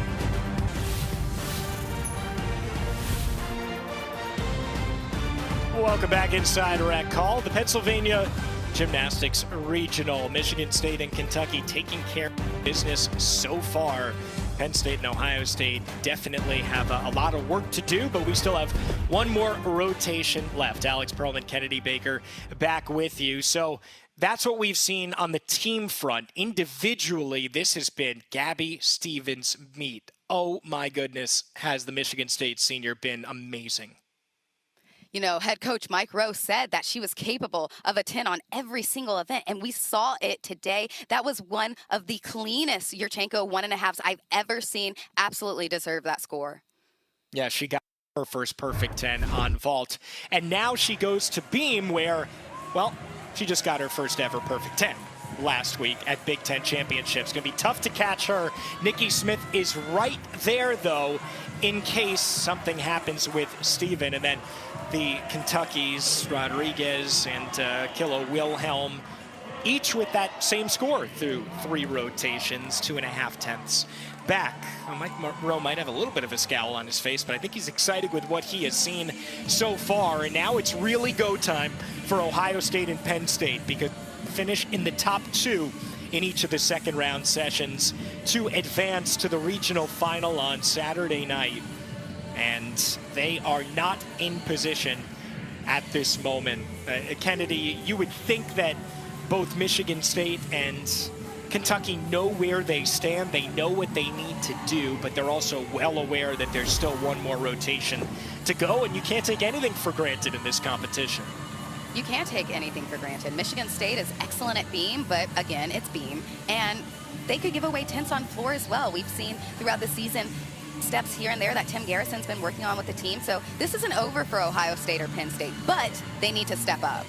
Welcome back inside Rec Call. The Pennsylvania Gymnastics Regional. Michigan State and Kentucky taking care of business so far. Penn State and Ohio State definitely have a lot of work to do, but we still have one more rotation left. Alex Perlman, Kennedy Baker back with you. So that's what we've seen on the team front. Individually, this has been Gabby Stevens' meet. Oh my goodness, has the Michigan State senior been amazing. You know, head coach Mike Rowe said that she was capable of a 10 on every single event, and we saw it today. That was one of the cleanest Yurchenko 1.5s I've ever seen. Absolutely deserved that score. Yeah, she got her first perfect 10 on vault, and now she goes to beam where, well, she just got her first ever perfect 10 last week at Big Ten Championships. It's going to be tough to catch her. Nikki Smith is right there, though, in case something happens with Steven. And then the Kentucky's Rodriguez and Kilo Wilhelm, each with that same score through 3 rotations, 2.5 tenths back. Mike Rowe might have a little bit of a scowl on his face, but I think he's excited with what he has seen so far. And now it's really go time for Ohio State and Penn State, because finish in the top 2 in each of the second round sessions to advance to the regional final on Saturday night. And they are not in position at this moment. Kennedy, you would think that both Michigan State and Kentucky know where they stand. They know what they need to do, but they're also well aware that there's still one more rotation to go, and you can't take anything for granted in this competition. You can't take anything for granted. Michigan State is excellent at beam, but again, it's beam. And they could give away 10s on floor as well. We've seen throughout the season steps here and there that Tim Garrison's been working on with the team. So this isn't over for Ohio State or Penn State, but they need to step up.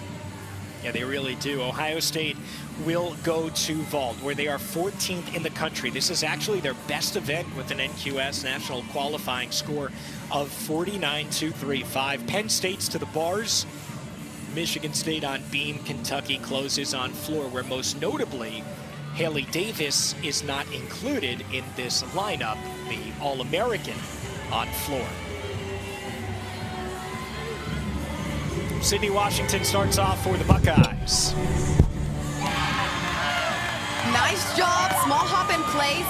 Yeah, they really do. Ohio State will go to vault, where they are 14th in the country. This is actually their best event with an NQS national qualifying score of 49.235. Penn State's to the bars. Michigan State on beam. Kentucky closes on floor, where most notably Haley Davis is not included in this lineup, the All-American on floor. Sydney Washington starts off for the Buckeyes. Nice job, small hop in place.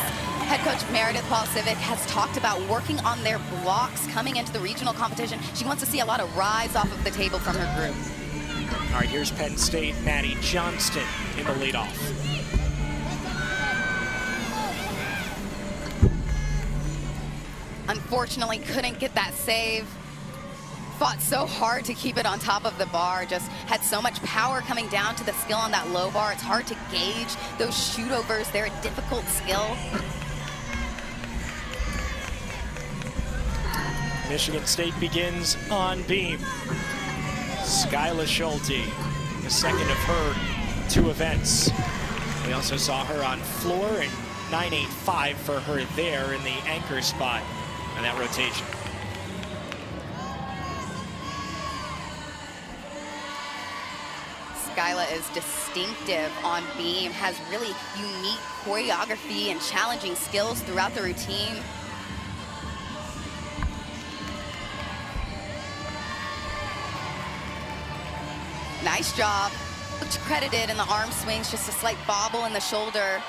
Head coach Meredith Paul-Civic has talked about working on their blocks coming into the regional competition. She wants to see a lot of rise off of the table from her group. All right, here's Penn State, Maddie Johnston in the leadoff. Unfortunately, couldn't get that save. Fought so hard to keep it on top of the bar. Just had so much power coming down to the skill on that low bar. It's hard to gauge those shootovers. They're a difficult skill. Michigan State begins on beam. Skyla Schulte, the second of her 2 events. We also saw her on floor, and 9.85 for her there in the anchor spot on that rotation. Skyla is distinctive on beam, has really unique choreography and challenging skills throughout the routine. Nice job. Looked credited in the arm swings, just a slight bobble in the shoulder.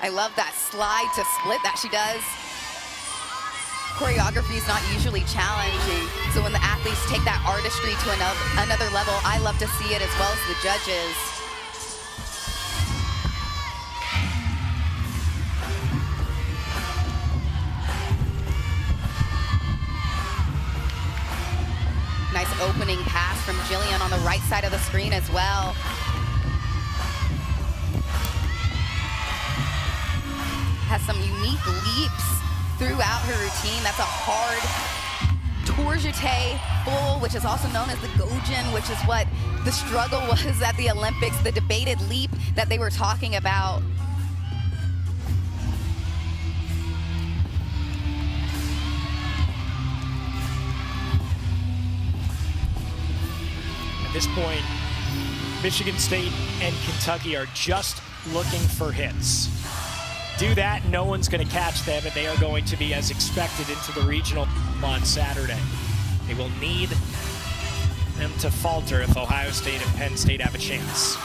I love that slide to split that she does. Choreography is not usually challenging, so when the athletes take that artistry to another level, I love to see it as well as the judges. Nice opening pass from Jillian on the right side of the screen as well. Has some unique leaps throughout her routine. That's a hard tourjete full, which is also known as the Gojin, which is what the struggle was at the Olympics, the debated leap that they were talking about. At this point, Michigan State and Kentucky are just looking for hits. Do that, no one's going to catch them, and they are going to be, as expected, into the regional on Saturday. They will need them to falter if Ohio State and Penn State have a chance.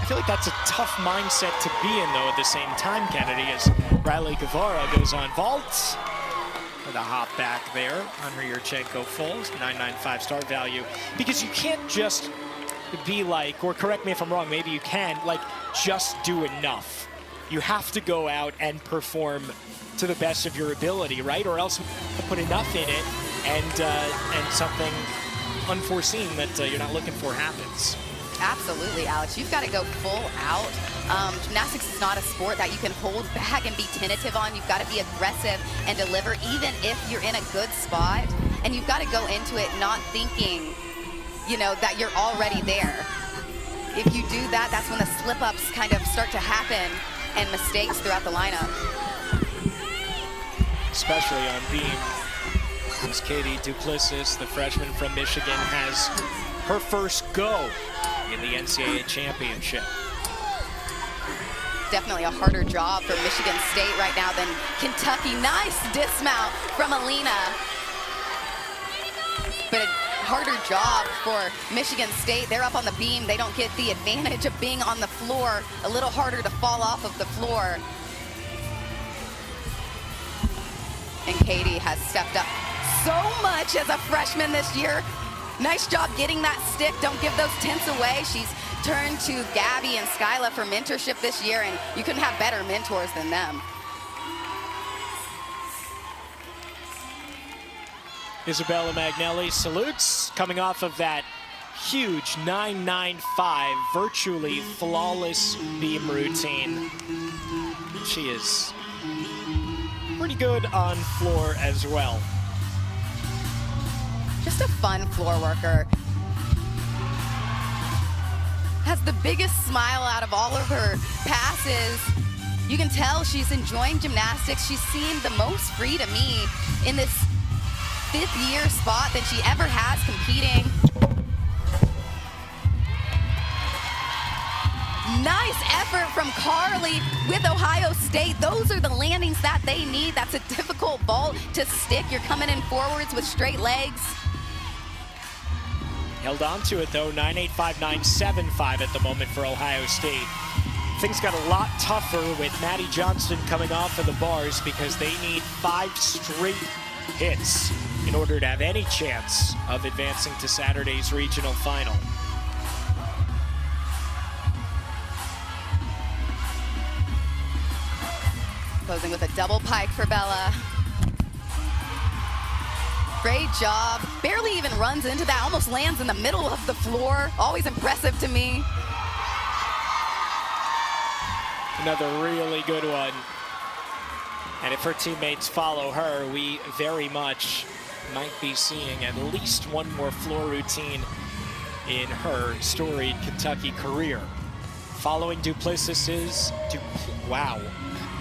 I feel like that's a tough mindset to be in, though, at the same time, Kennedy, as Riley Guevara goes on vault. With a hop back there on her Yurchenko fulls, 995 star value. Because you can't just be like, or correct me if I'm wrong, maybe you can, like, just do enough. You have to go out and perform to the best of your ability, right? Or else you put enough in it and something unforeseen that you're not looking for happens. Absolutely, Alex. You've got to go full out. Gymnastics is not a sport that you can hold back and be tentative on. You've got to be aggressive and deliver even if you're in a good spot. And you've got to go into it not thinking, you know, that you're already there. If you do that, that's when the slip-ups kind of start to happen and mistakes throughout the lineup. Especially on beam. As Katie Duplessis, the freshman from Michigan, has her first go in the NCAA championship. Definitely a harder job for Michigan State right now than Kentucky. Nice dismount from Alina. But a harder job for Michigan State. They're up on the beam. They don't get the advantage of being on the floor. A little harder to fall off of the floor. And Katie has stepped up so much as a freshman this year. Nice job getting that stick. Don't give those tenths away. She's turned to Gabby and Skyla for mentorship this year, and you couldn't have better mentors than them. Isabella Magnelli salutes, coming off of that huge 995, virtually flawless beam routine. She is pretty good on floor as well. Just a fun floor worker. Has the biggest smile out of all of her passes. You can tell she's enjoying gymnastics. She's seemed the most free to me in this fifth-year spot than she ever has competing. Nice effort from Carly with Ohio State. Those are the landings that they need. That's a difficult vault to stick. You're coming in forwards with straight legs. Held on to it, though, 985, 975 at the moment for Ohio State. Things got a lot tougher with Maddie Johnston coming off of the bars because they need 5 straight hits in order to have any chance of advancing to Saturday's regional final. Closing with a double pike for Bella. Great job. Barely even runs into that. Almost lands in the middle of the floor. Always impressive to me. Another really good one. And if her teammates follow her, we very much might be seeing at least one more floor routine in her storied Kentucky career. Following Duplessis's, wow.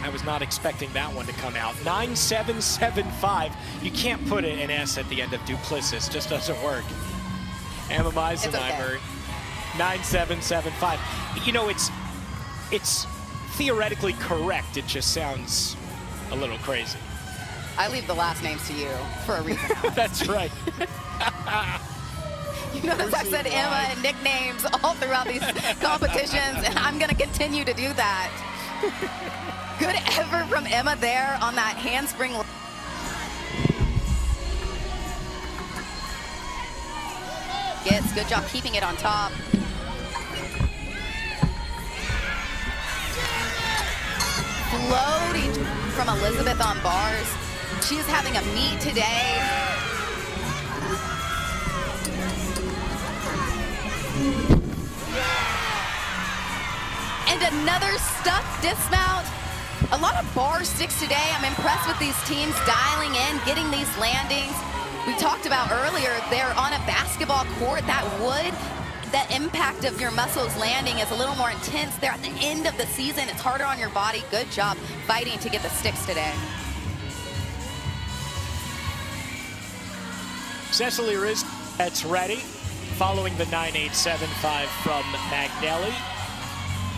I was not expecting that one to come out. 9775. You can't put an S at the end of Duplessis. Just doesn't work. Emma Meisenheimer, 9775. You know, it's theoretically correct. It just sounds a little crazy. I leave the last names to you for a reason. That's right. You notice I've said Emma and nicknames all throughout these competitions, and I'm going to continue to do that. Good effort from Emma there on that handspring. Yes, good job keeping it on top. Floating from Elizabeth on bars. She is having a meet today. And another stuck dismount. A lot of bar sticks today. I'm impressed with these teams dialing in, getting these landings. We talked about earlier, they're on a basketball court. That impact of your muscles landing is a little more intense. They're at the end of the season. It's harder on your body. Good job fighting to get the sticks today. Cecily Riz gets ready, following the 9.875 from Magnelli.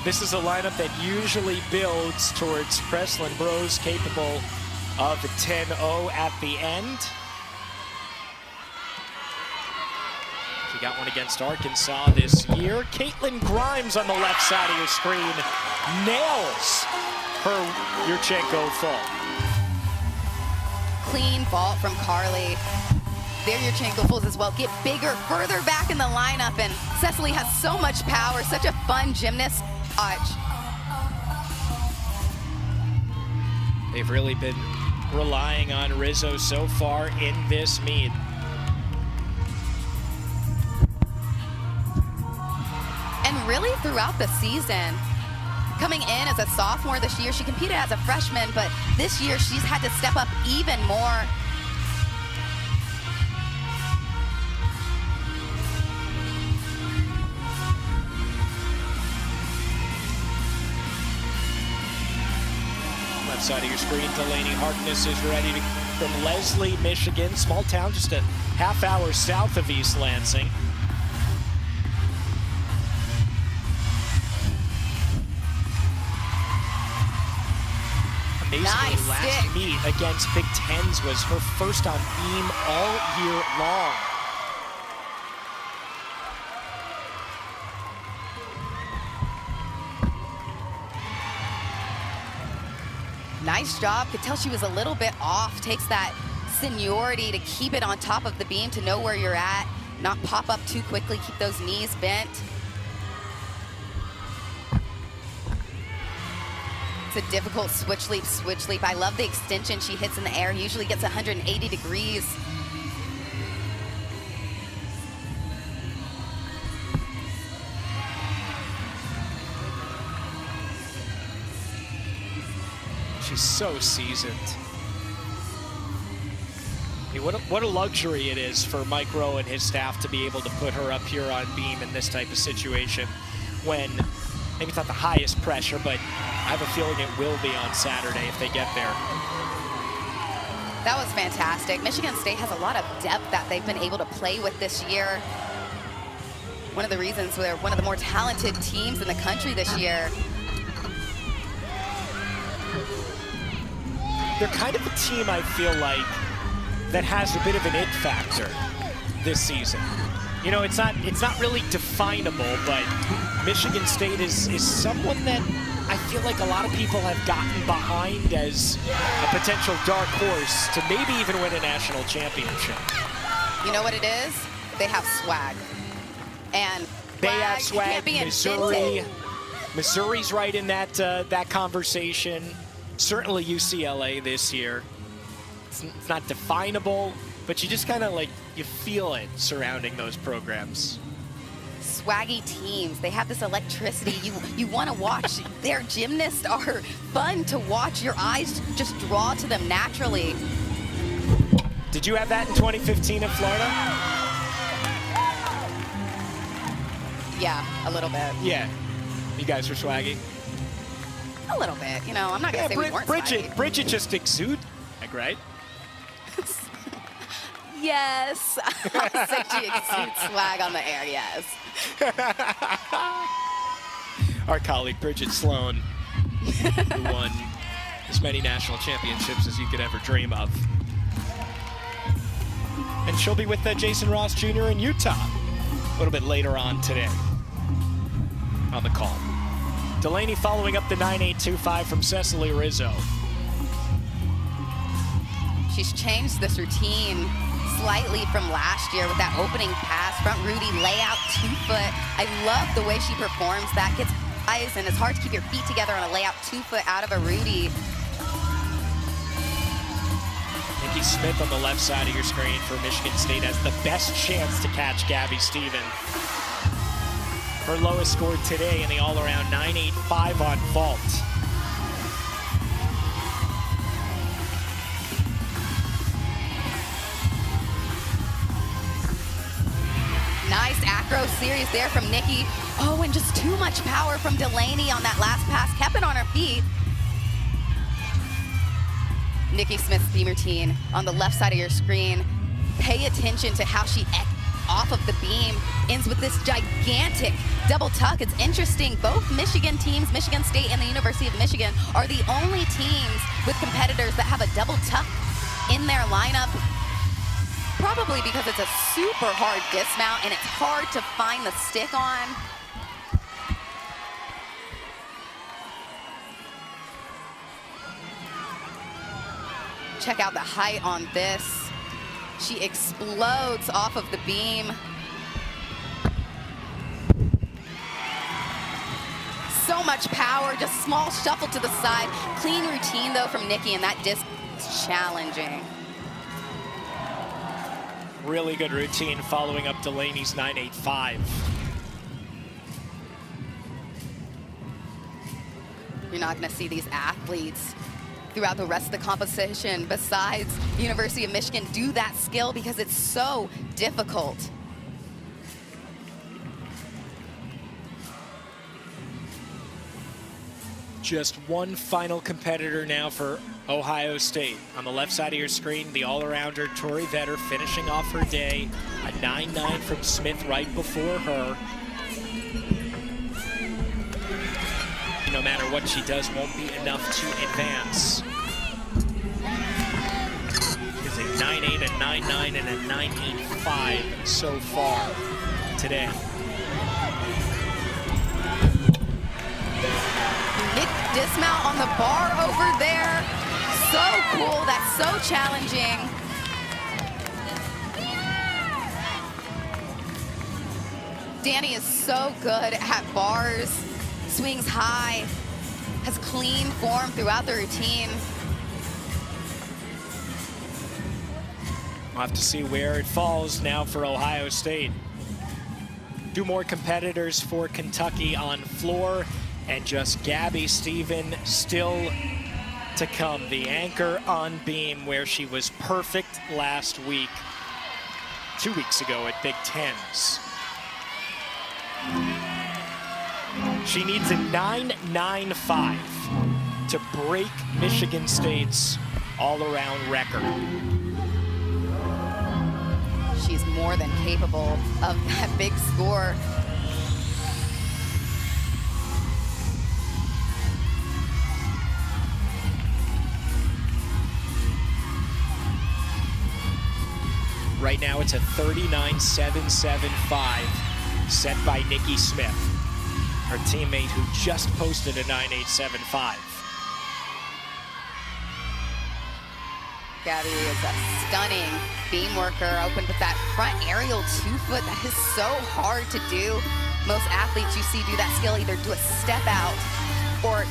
This is a lineup that usually builds towards Kreslin Bros, capable of the 10-0 at the end. She got one against Arkansas this year. Caitlin Grimes on the left side of your screen nails her Yurchenko fault. Clean vault from Carly. There Yurchenko falls as well. Get bigger, further back in the lineup, and Cecily has so much power, such a fun gymnast. They've really been relying on Rizzo so far in this meet. And really throughout the season, coming in as a sophomore this year, she competed as a freshman, but this year she's had to step up even more. Left side of your screen, Delaney Harkness is ready to from Leslie, Michigan, small town just a half hour south of East Lansing. Amazingly, Nice last stick. meet against Big Tens was her first on beam all year long. Nice job. Could tell she was a little bit off. Takes that seniority to keep it on top of the beam, to know where you're at, not pop up too quickly, keep those knees bent. It's a difficult switch leap. I love the extension she hits in the air. Usually gets 180 degrees. She's so seasoned. I mean, what a luxury it is for Mike Rowe and his staff to be able to put her up here on beam in this type of situation when maybe it's not the highest pressure, but I have a feeling it will be on Saturday if they get there. That was fantastic. Michigan State has a lot of depth that they've been able to play with this year. One of the reasons they're one of the more talented teams in the country this year. They're kind of a team, I feel like, that has a bit of an it factor this season. You know, it's not really definable, but Michigan State is someone that I feel like a lot of people have gotten behind as a potential dark horse to maybe even win a national championship. You know what it is? They have swag. And they have swag. Can't be invented. Missouri's right in that conversation. Certainly UCLA this year. It's not definable, but you just kind of like, you feel it surrounding those programs. Swaggy teams, they have this electricity. You want to watch. Their gymnasts are fun to watch. Your eyes just draw to them naturally. Did you have that in 2015 in Florida? Yeah, a little bit. Yeah, you guys were swaggy. A little bit, you know, I'm not gonna say we weren't swaggy. Bridget just exude, right? Yes, I'll say she exudes swag on the air, yes. Our colleague Bridget Sloan, who won as many national championships as you could ever dream of. And she'll be with Jason Ross Jr. in Utah a little bit later on today on the call. Delaney following up the 9.825 from Cecily Rizzo. She's changed this routine slightly from last year with that opening pass, front Rudy layout, 2 foot. I love the way she performs. That gets eyes, and it's hard to keep your feet together on a layout 2 foot out of a Rudy. Nikki Smith on the left side of your screen for Michigan State has the best chance to catch Gabby Stephen. Her lowest score today in the all-around 9.85 on vault. Nice acro series there from Nikki. Oh, and just too much power from Delaney on that last pass. Kept it on her feet. Nikki Smith's beam routine on the left side of your screen. Pay attention to how she off of the beam ends with this gigantic double tuck. It's interesting, both Michigan teams, Michigan State and the University of Michigan, are the only teams with competitors that have a double tuck in their lineup. Probably because it's a super hard dismount and it's hard to find the stick on. Check out the height on this. She explodes off of the beam. So much power, just small shuffle to the side. Clean routine though from Nikki, and that disc is challenging. Really good routine following up Delaney's 9.85. You're not gonna see these athletes throughout the rest of the competition besides the University of Michigan do that skill because it's so difficult. Just one final competitor now for Ohio State. On the left side of your screen, the all-arounder Tori Vetter finishing off her day. A 9.9 from Smith right before her. No matter what she does, won't be enough to advance. It's a 9.8, a 9.9, and a 9.85 so far today. Mid dismount on the bar over there. So cool, that's so challenging. Danny is so good at bars. Swings high, has clean form throughout the routine. We'll have to see where it falls now for Ohio State. 2 more competitors for Kentucky on floor, and just Gabby Stephen still to come. The anchor on beam where she was perfect last week, 2 weeks ago at Big Tens. She needs a 9.95 to break Michigan State's all-around record. She's more than capable of that big score. Right now it's a 39.775 set by Nikki Smith, her teammate who just posted a 9.875. Gabby is a stunning beam worker, opened with that front aerial 2 foot. That is so hard to do. Most athletes you see do that skill either do a step out or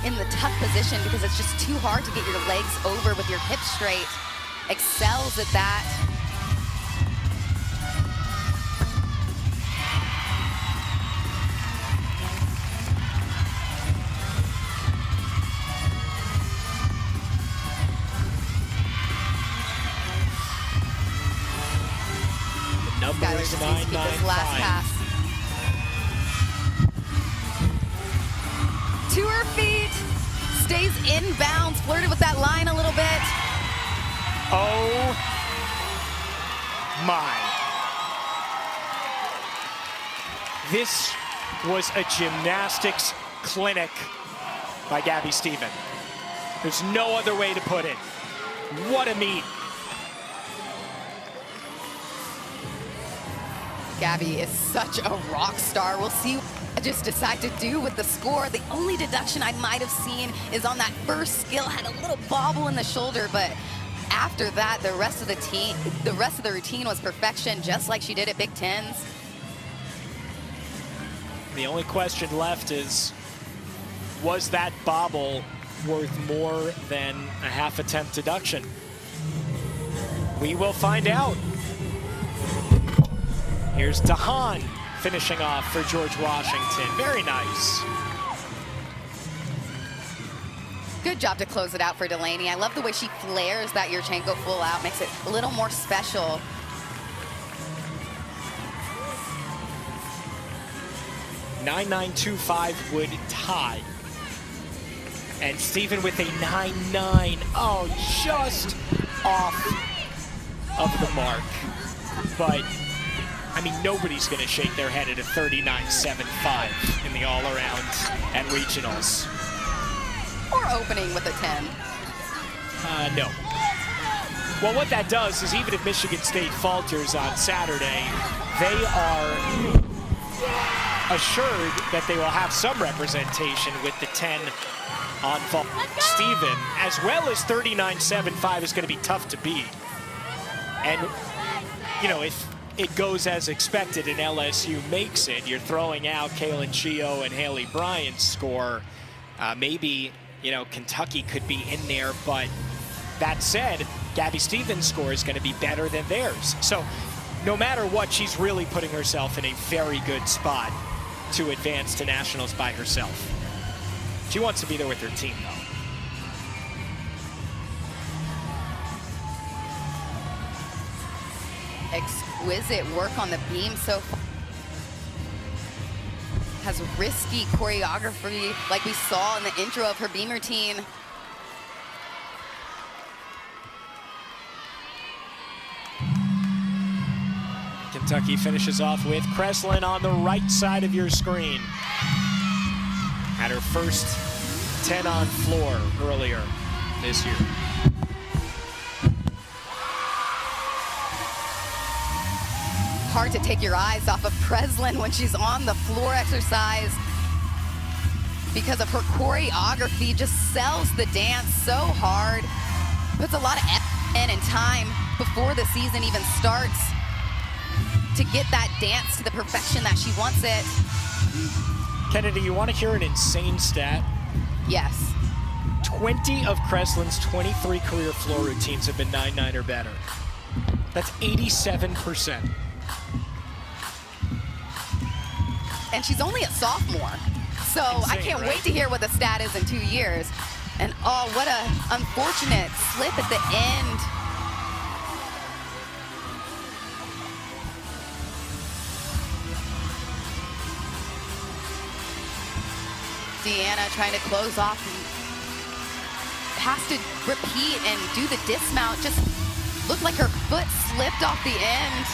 in the tuck position because it's just too hard to get your legs over with your hips straight. Excels at that. Number is 9.95. Last pass. To her feet, stays inbounds, flirted with that line a little bit. Oh my. This was a gymnastics clinic by Gabby Stephen. There's no other way to put it. What a meet. Gabby is such a rock star. We'll see what I just decide to do with the score. The only deduction I might have seen is on that first skill, had a little bobble in the shoulder, but after that, the rest of the routine was perfection, just like she did at Big Tens. The only question left is, was that bobble worth more than a half attempt deduction? We will find out. Here's Dahan finishing off for George Washington. Very nice. Good job to close it out for Delaney. I love the way she flares that Yurchenko full out, makes it a little more special. .9925 would tie. And Steven with a 9.9. Oh, just off of the mark. But, I mean, nobody's going to shake their head at a 39.75 in the all-around at regionals. Or opening with a 10. No. Well, what that does is even if Michigan State falters on Saturday, they are assured that they will have some representation with the 10 on fall. Steven, as well as 39.75 is going to be tough to beat. And, you know, if it goes as expected and LSU makes it, you're throwing out Kaylin Chio and Haley Bryant's score. Maybe, you know, Kentucky could be in there, but that said, Gabby Stevens' score is going to be better than theirs. So no matter what, she's really putting herself in a very good spot to advance to nationals by herself. She wants to be there with her team, though. Exquisite work on the beam so far. Has risky choreography like we saw in the intro of her beam routine. Kentucky finishes off with Kreslin on the right side of your screen. Had her first 10 on floor earlier this year. Hard to take your eyes off of Kreslin when she's on the floor exercise because of her choreography, just sells the dance so hard. Puts a lot of effort in and time before the season even starts to get that dance to the perfection that she wants it. Kennedy, you want to hear an insane stat? Yes. 20 of Kreslin's 23 career floor routines have been 9.9 or better. That's 87%. And she's only a sophomore. So insane, I can't wait to hear what the stat is in 2 years. And oh, what a unfortunate slip at the end. Deanna trying to close off, has to repeat and do the dismount. Just looked like her foot slipped off the end.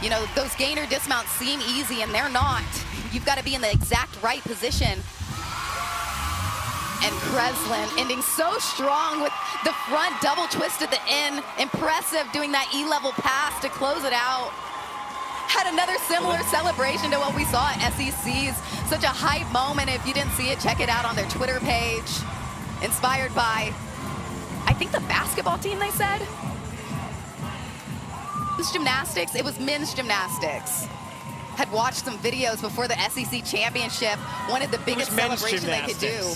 You know, those gainer dismounts seem easy and they're not. You've got to be in the exact right position. And Kreslin ending so strong with the front double twist at the end. Impressive doing that E-level pass to close it out. Had another similar celebration to what we saw at SEC's. Such a hype moment. If you didn't see it, check it out on their Twitter page. Inspired by, I think, the basketball team, they said. It was gymnastics. It was men's gymnastics. Had watched some videos before the SEC championship. Wanted the biggest celebration they could do.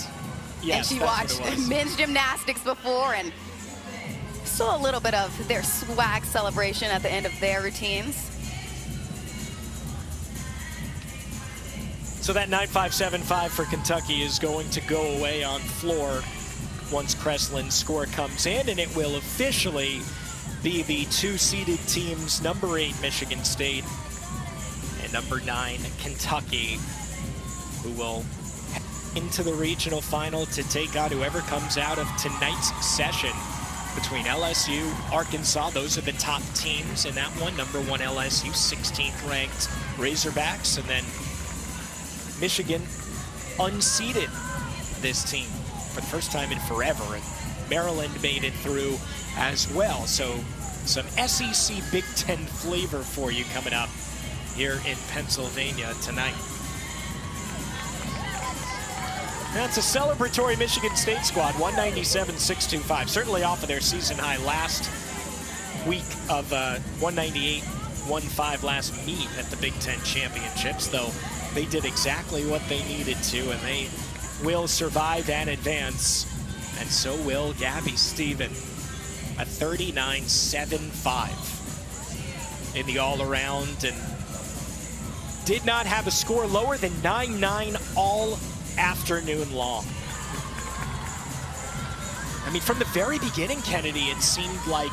Yes, and she watched men's gymnastics before and saw a little bit of their swag celebration at the end of their routines. So that 9.575 for Kentucky is going to go away on floor once Kreslin's score comes in, and it will officially be the two-seeded teams, number 8 Michigan State and number 9 Kentucky, who will head into the regional final to take on whoever comes out of tonight's session between LSU, Arkansas. Those are the top teams in that one. Number 1 LSU, 16th ranked Razorbacks, and then Michigan unseeded this team for the first time in forever, and Maryland made it through as well. So some SEC Big Ten flavor for you coming up here in Pennsylvania tonight. That's a celebratory Michigan State squad, 197-625. Certainly off of their season high last week of 198-15 last meet at the Big Ten Championships, though they did exactly what they needed to, and they will survive and advance, and so will Gabby Stephen. A 39-7-5 in the all-around, and did not have a score lower than 9-9 all afternoon long. I mean, from the very beginning, Kennedy, it seemed like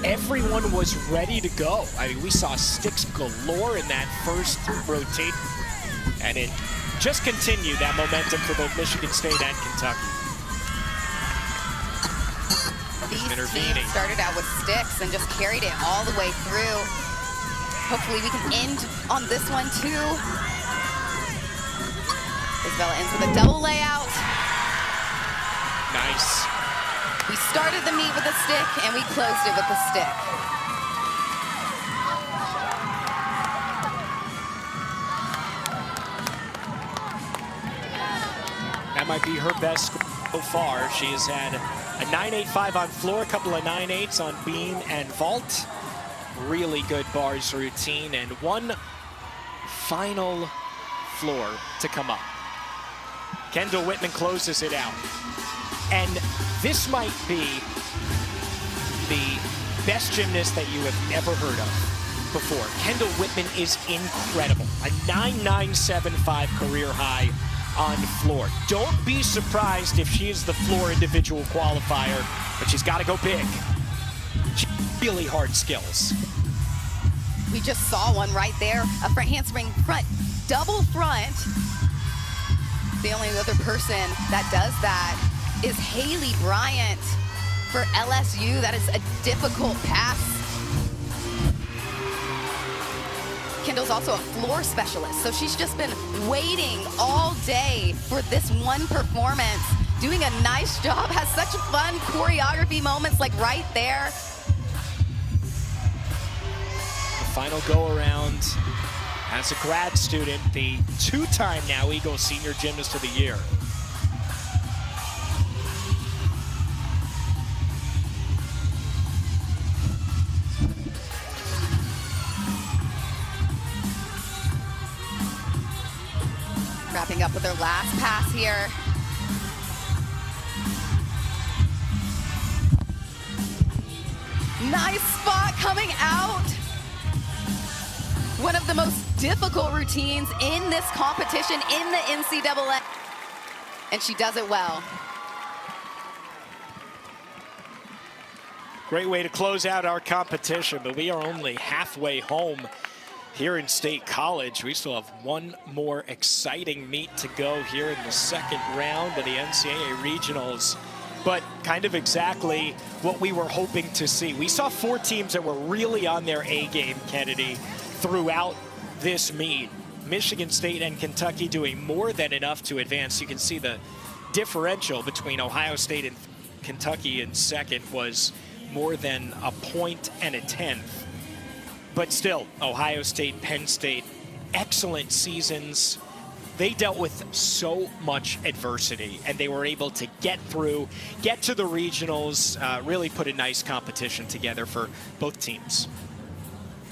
everyone was ready to go. I mean, we saw sticks galore in that first rotate, and it just continued that momentum for both Michigan State and Kentucky. These teams started out with sticks and just carried it all the way through. Hopefully we can end on this one too. Isabella ends with a double layout. Nice. We started the meet with a stick and we closed it with a stick. That might be her best score so far. She has had a 9.85 on floor, a couple of 9.8s on beam and vault. Really good bars routine, and one final floor to come up. Kendall Whitman closes it out. And this might be the best gymnast that you have ever heard of before. Kendall Whitman is incredible. A 9.975 career high on floor. Don't be surprised if she is the floor individual qualifier, but she's got to go big. Really hard skills. We just saw one right there, a front handspring front, double front. The only other person that does that is Haley Bryant for LSU. That is a difficult pass. Kendall's also a floor specialist, so she's just been waiting all day for this one performance. Doing a nice job, has such fun choreography moments like right there. The final go-around as a grad student, the two-time now Eagle Senior Gymnast of the Year. Wrapping up with her last pass here. Nice spot coming out. One of the most difficult routines in this competition in the NCAA. And she does it well. Great way to close out our competition, but we are only halfway home here in State College. We still have one more exciting meet to go here in the second round of the NCAA Regionals. But kind of exactly what we were hoping to see. We saw four teams that were really on their A game, Kennedy, throughout this meet. Michigan State and Kentucky doing more than enough to advance. You can see the differential between Ohio State and Kentucky in second was more than a point and a tenth. But still, Ohio State, Penn State, excellent seasons. They dealt with so much adversity, and they were able to get through, get to the regionals, really put a nice competition together for both teams.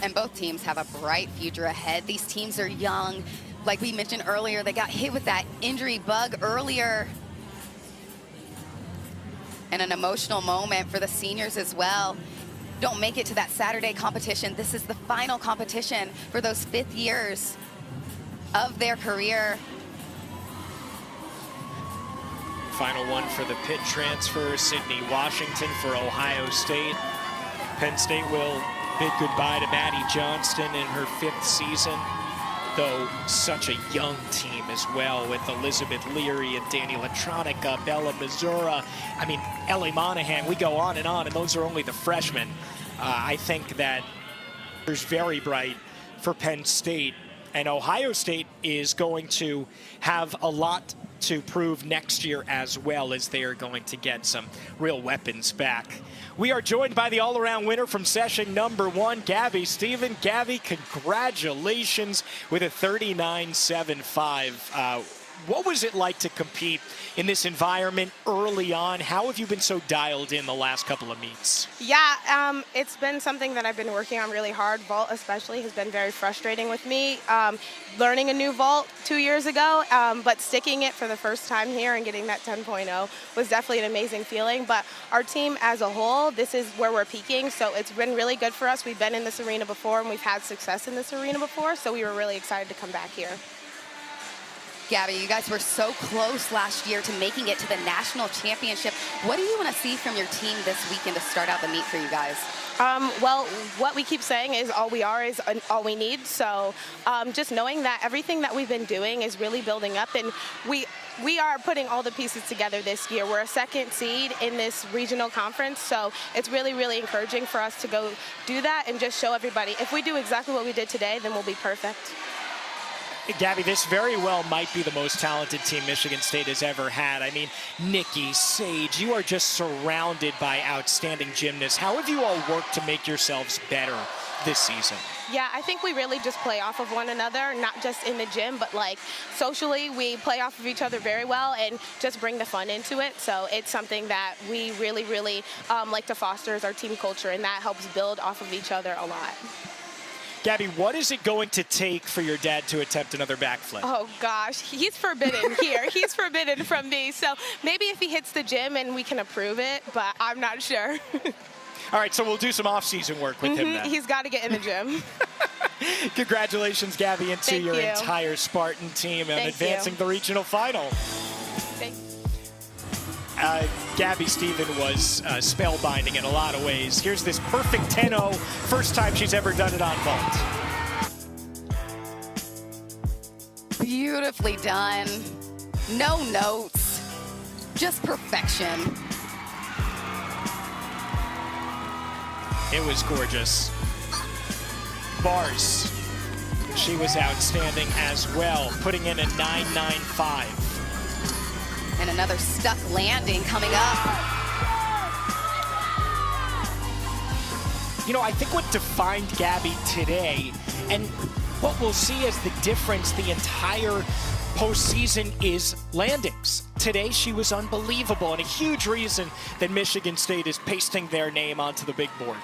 And both teams have a bright future ahead. These teams are young. Like we mentioned earlier, they got hit with that injury bug earlier. And an emotional moment for the seniors as well. Don't make it to that Saturday competition. This is the final competition for those fifth years of their career. Final one for the Pitt transfer, Sydney Washington for Ohio State. Penn State will bid goodbye to Maddie Johnston in her fifth season, though such a young team as well, with Elizabeth Leary and Danny Latronica, Bella Missoura. I mean, Ellie Monahan, we go on, and those are only the freshmen. I think that it's very bright for Penn State, and Ohio State is going to have a lot to prove next year as well, as they are going to get some real weapons back. We are joined by the all-around winner from session number 1, Gabby Stephen. Gabby, congratulations with a 39.75. What was it like to compete in this environment early on? How have you been so dialed in the last couple of meets? Yeah, it's been something that I've been working on really hard. Vault especially has been very frustrating with me. Learning a new vault 2 years ago, but sticking it for the first time here and getting that 10.0 was definitely an amazing feeling. But our team as a whole, this is where we're peaking, so it's been really good for us. We've been in this arena before and we've had success in this arena before, so we were really excited to come back here. Gabby, you guys were so close last year to making it to the national championship. What do you want to see from your team this weekend to start out the meet for you guys? Well, what we keep saying is all we are is all we need. So just knowing that everything that we've been doing is really building up, and we are putting all the pieces together this year. We're a second seed in this regional conference, so it's really, really encouraging for us to go do that and just show everybody, if we do exactly what we did today, then we'll be perfect. Gabby, this very well might be the most talented team Michigan State has ever had. I mean, Nikki, Sage, you are just surrounded by outstanding gymnasts. How have you all worked to make yourselves better this season? Yeah, I think we really just play off of one another, not just in the gym, but like socially, we play off of each other very well and just bring the fun into it. So it's something that we really, really like to foster as our team culture, and that helps build off of each other a lot. Gabby, what is it going to take for your dad to attempt another backflip? Oh, gosh. He's forbidden here. He's forbidden from me. So maybe if he hits the gym and we can approve it, but I'm not sure. All right, so we'll do some off-season work with him then. He's got to get in the gym. Congratulations, Gabby, and to Thank your you. entire Spartan team on Thank advancing you. the regional final. Thank you. Gabby Stephen was spellbinding in a lot of ways. Here's this perfect 10-0, first time she's ever done it on vault. Beautifully done. No notes, just perfection. It was gorgeous. Bars, she was outstanding as well, putting in a 9.95. And another stuck landing coming up. You know, I think what defined Gabby today, and what we'll see as the difference the entire postseason, is landings. Today she was unbelievable, and a huge reason that Michigan State is pasting their name onto the big board.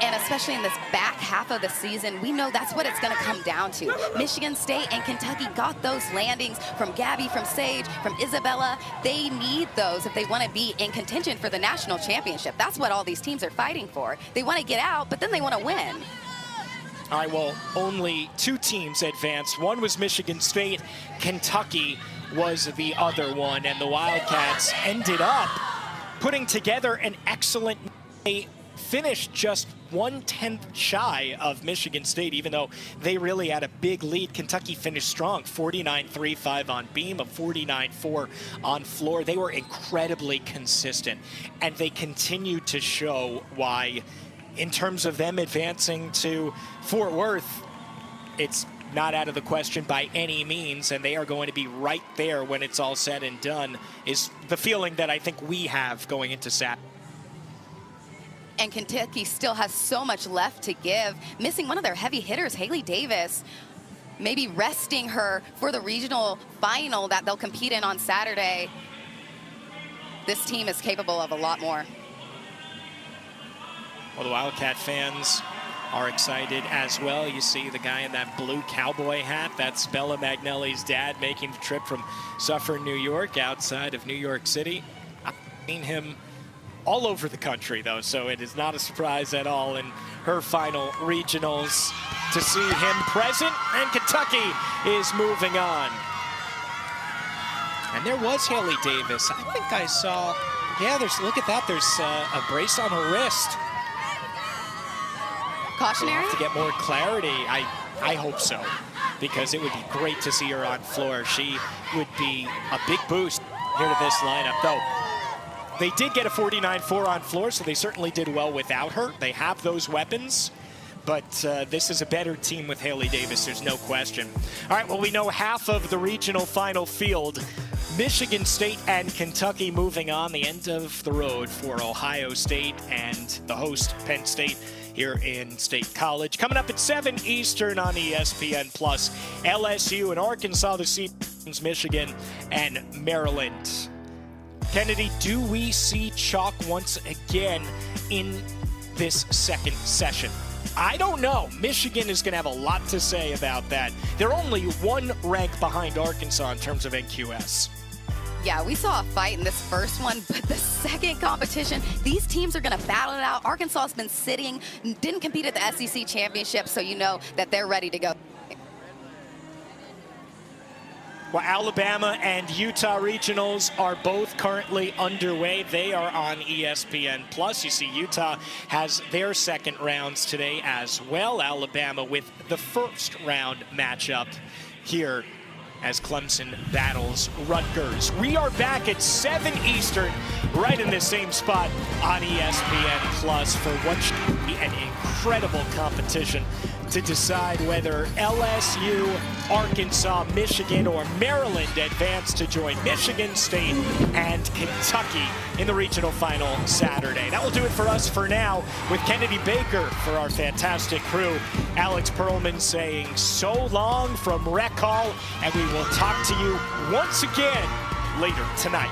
And especially in this back half of the season, we know that's what it's going to come down to. Michigan State and Kentucky got those landings from Gabby, from Sage, from Isabella. They need those if they want to be in contention for the national championship. That's what all these teams are fighting for. They want to get out, but then they want to win. All right, well, only 2 teams advanced. One was Michigan State. Kentucky was the other one, and the Wildcats ended up putting together an excellent night. Finished just 1/10 shy of Michigan State, even though they really had a big lead. Kentucky finished strong, 49.35 on beam, a 49.4 on floor. They were incredibly consistent, and they continued to show why, in terms of them advancing to Fort Worth, it's not out of the question by any means, and they are going to be right there when it's all said and done, is the feeling that I think we have going into Saturday. And Kentucky still has so much left to give. Missing one of their heavy hitters, Haley Davis, maybe resting her for the regional final that they'll compete in on Saturday. This team is capable of a lot more. Well, the Wildcat fans are excited as well. You see the guy in that blue cowboy hat. That's Bella Magnelli's dad making the trip from Suffern, New York, outside of New York City. I've seen him all over the country, though, so it is not a surprise at all in her final regionals to see him present, and Kentucky is moving on. And there was Haley Davis. I think I saw, yeah, look at that, there's a brace on her wrist. Cautionary? To get more clarity, I hope so, because it would be great to see her on floor. She would be a big boost here to this lineup, though. They did get a 49.4 on floor, so they certainly did well without her. They have those weapons, but this is a better team with Haley Davis, there's no question. All right, well, we know half of the regional final field. Michigan State and Kentucky moving on, the end of the road for Ohio State and the host, Penn State, here in State College. Coming up at 7 Eastern on ESPN+, LSU and Arkansas, the seeds, Michigan and Maryland. Kennedy, do we see chalk once again in this second session? I don't know. Michigan is going to have a lot to say about that. They're only one rank behind Arkansas in terms of NQS. Yeah, we saw a fight in this first one, but the second competition, these teams are going to battle it out. Arkansas has been sitting, didn't compete at the SEC championship, so you know that they're ready to go. Well, Alabama and Utah regionals are both currently underway. They are on ESPN+. You see Utah has their second rounds today as well. Alabama with the first round matchup here as Clemson battles Rutgers. We are back at 7 Eastern, right in the same spot on ESPN+ for what should be an incredible competition to decide whether LSU, Arkansas, Michigan, or Maryland advance to join Michigan State and Kentucky in the regional final Saturday. That will do it for us for now, with Kennedy Baker for our fantastic crew. Alex Perlman saying so long from Rec Hall, and we will talk to you once again later tonight.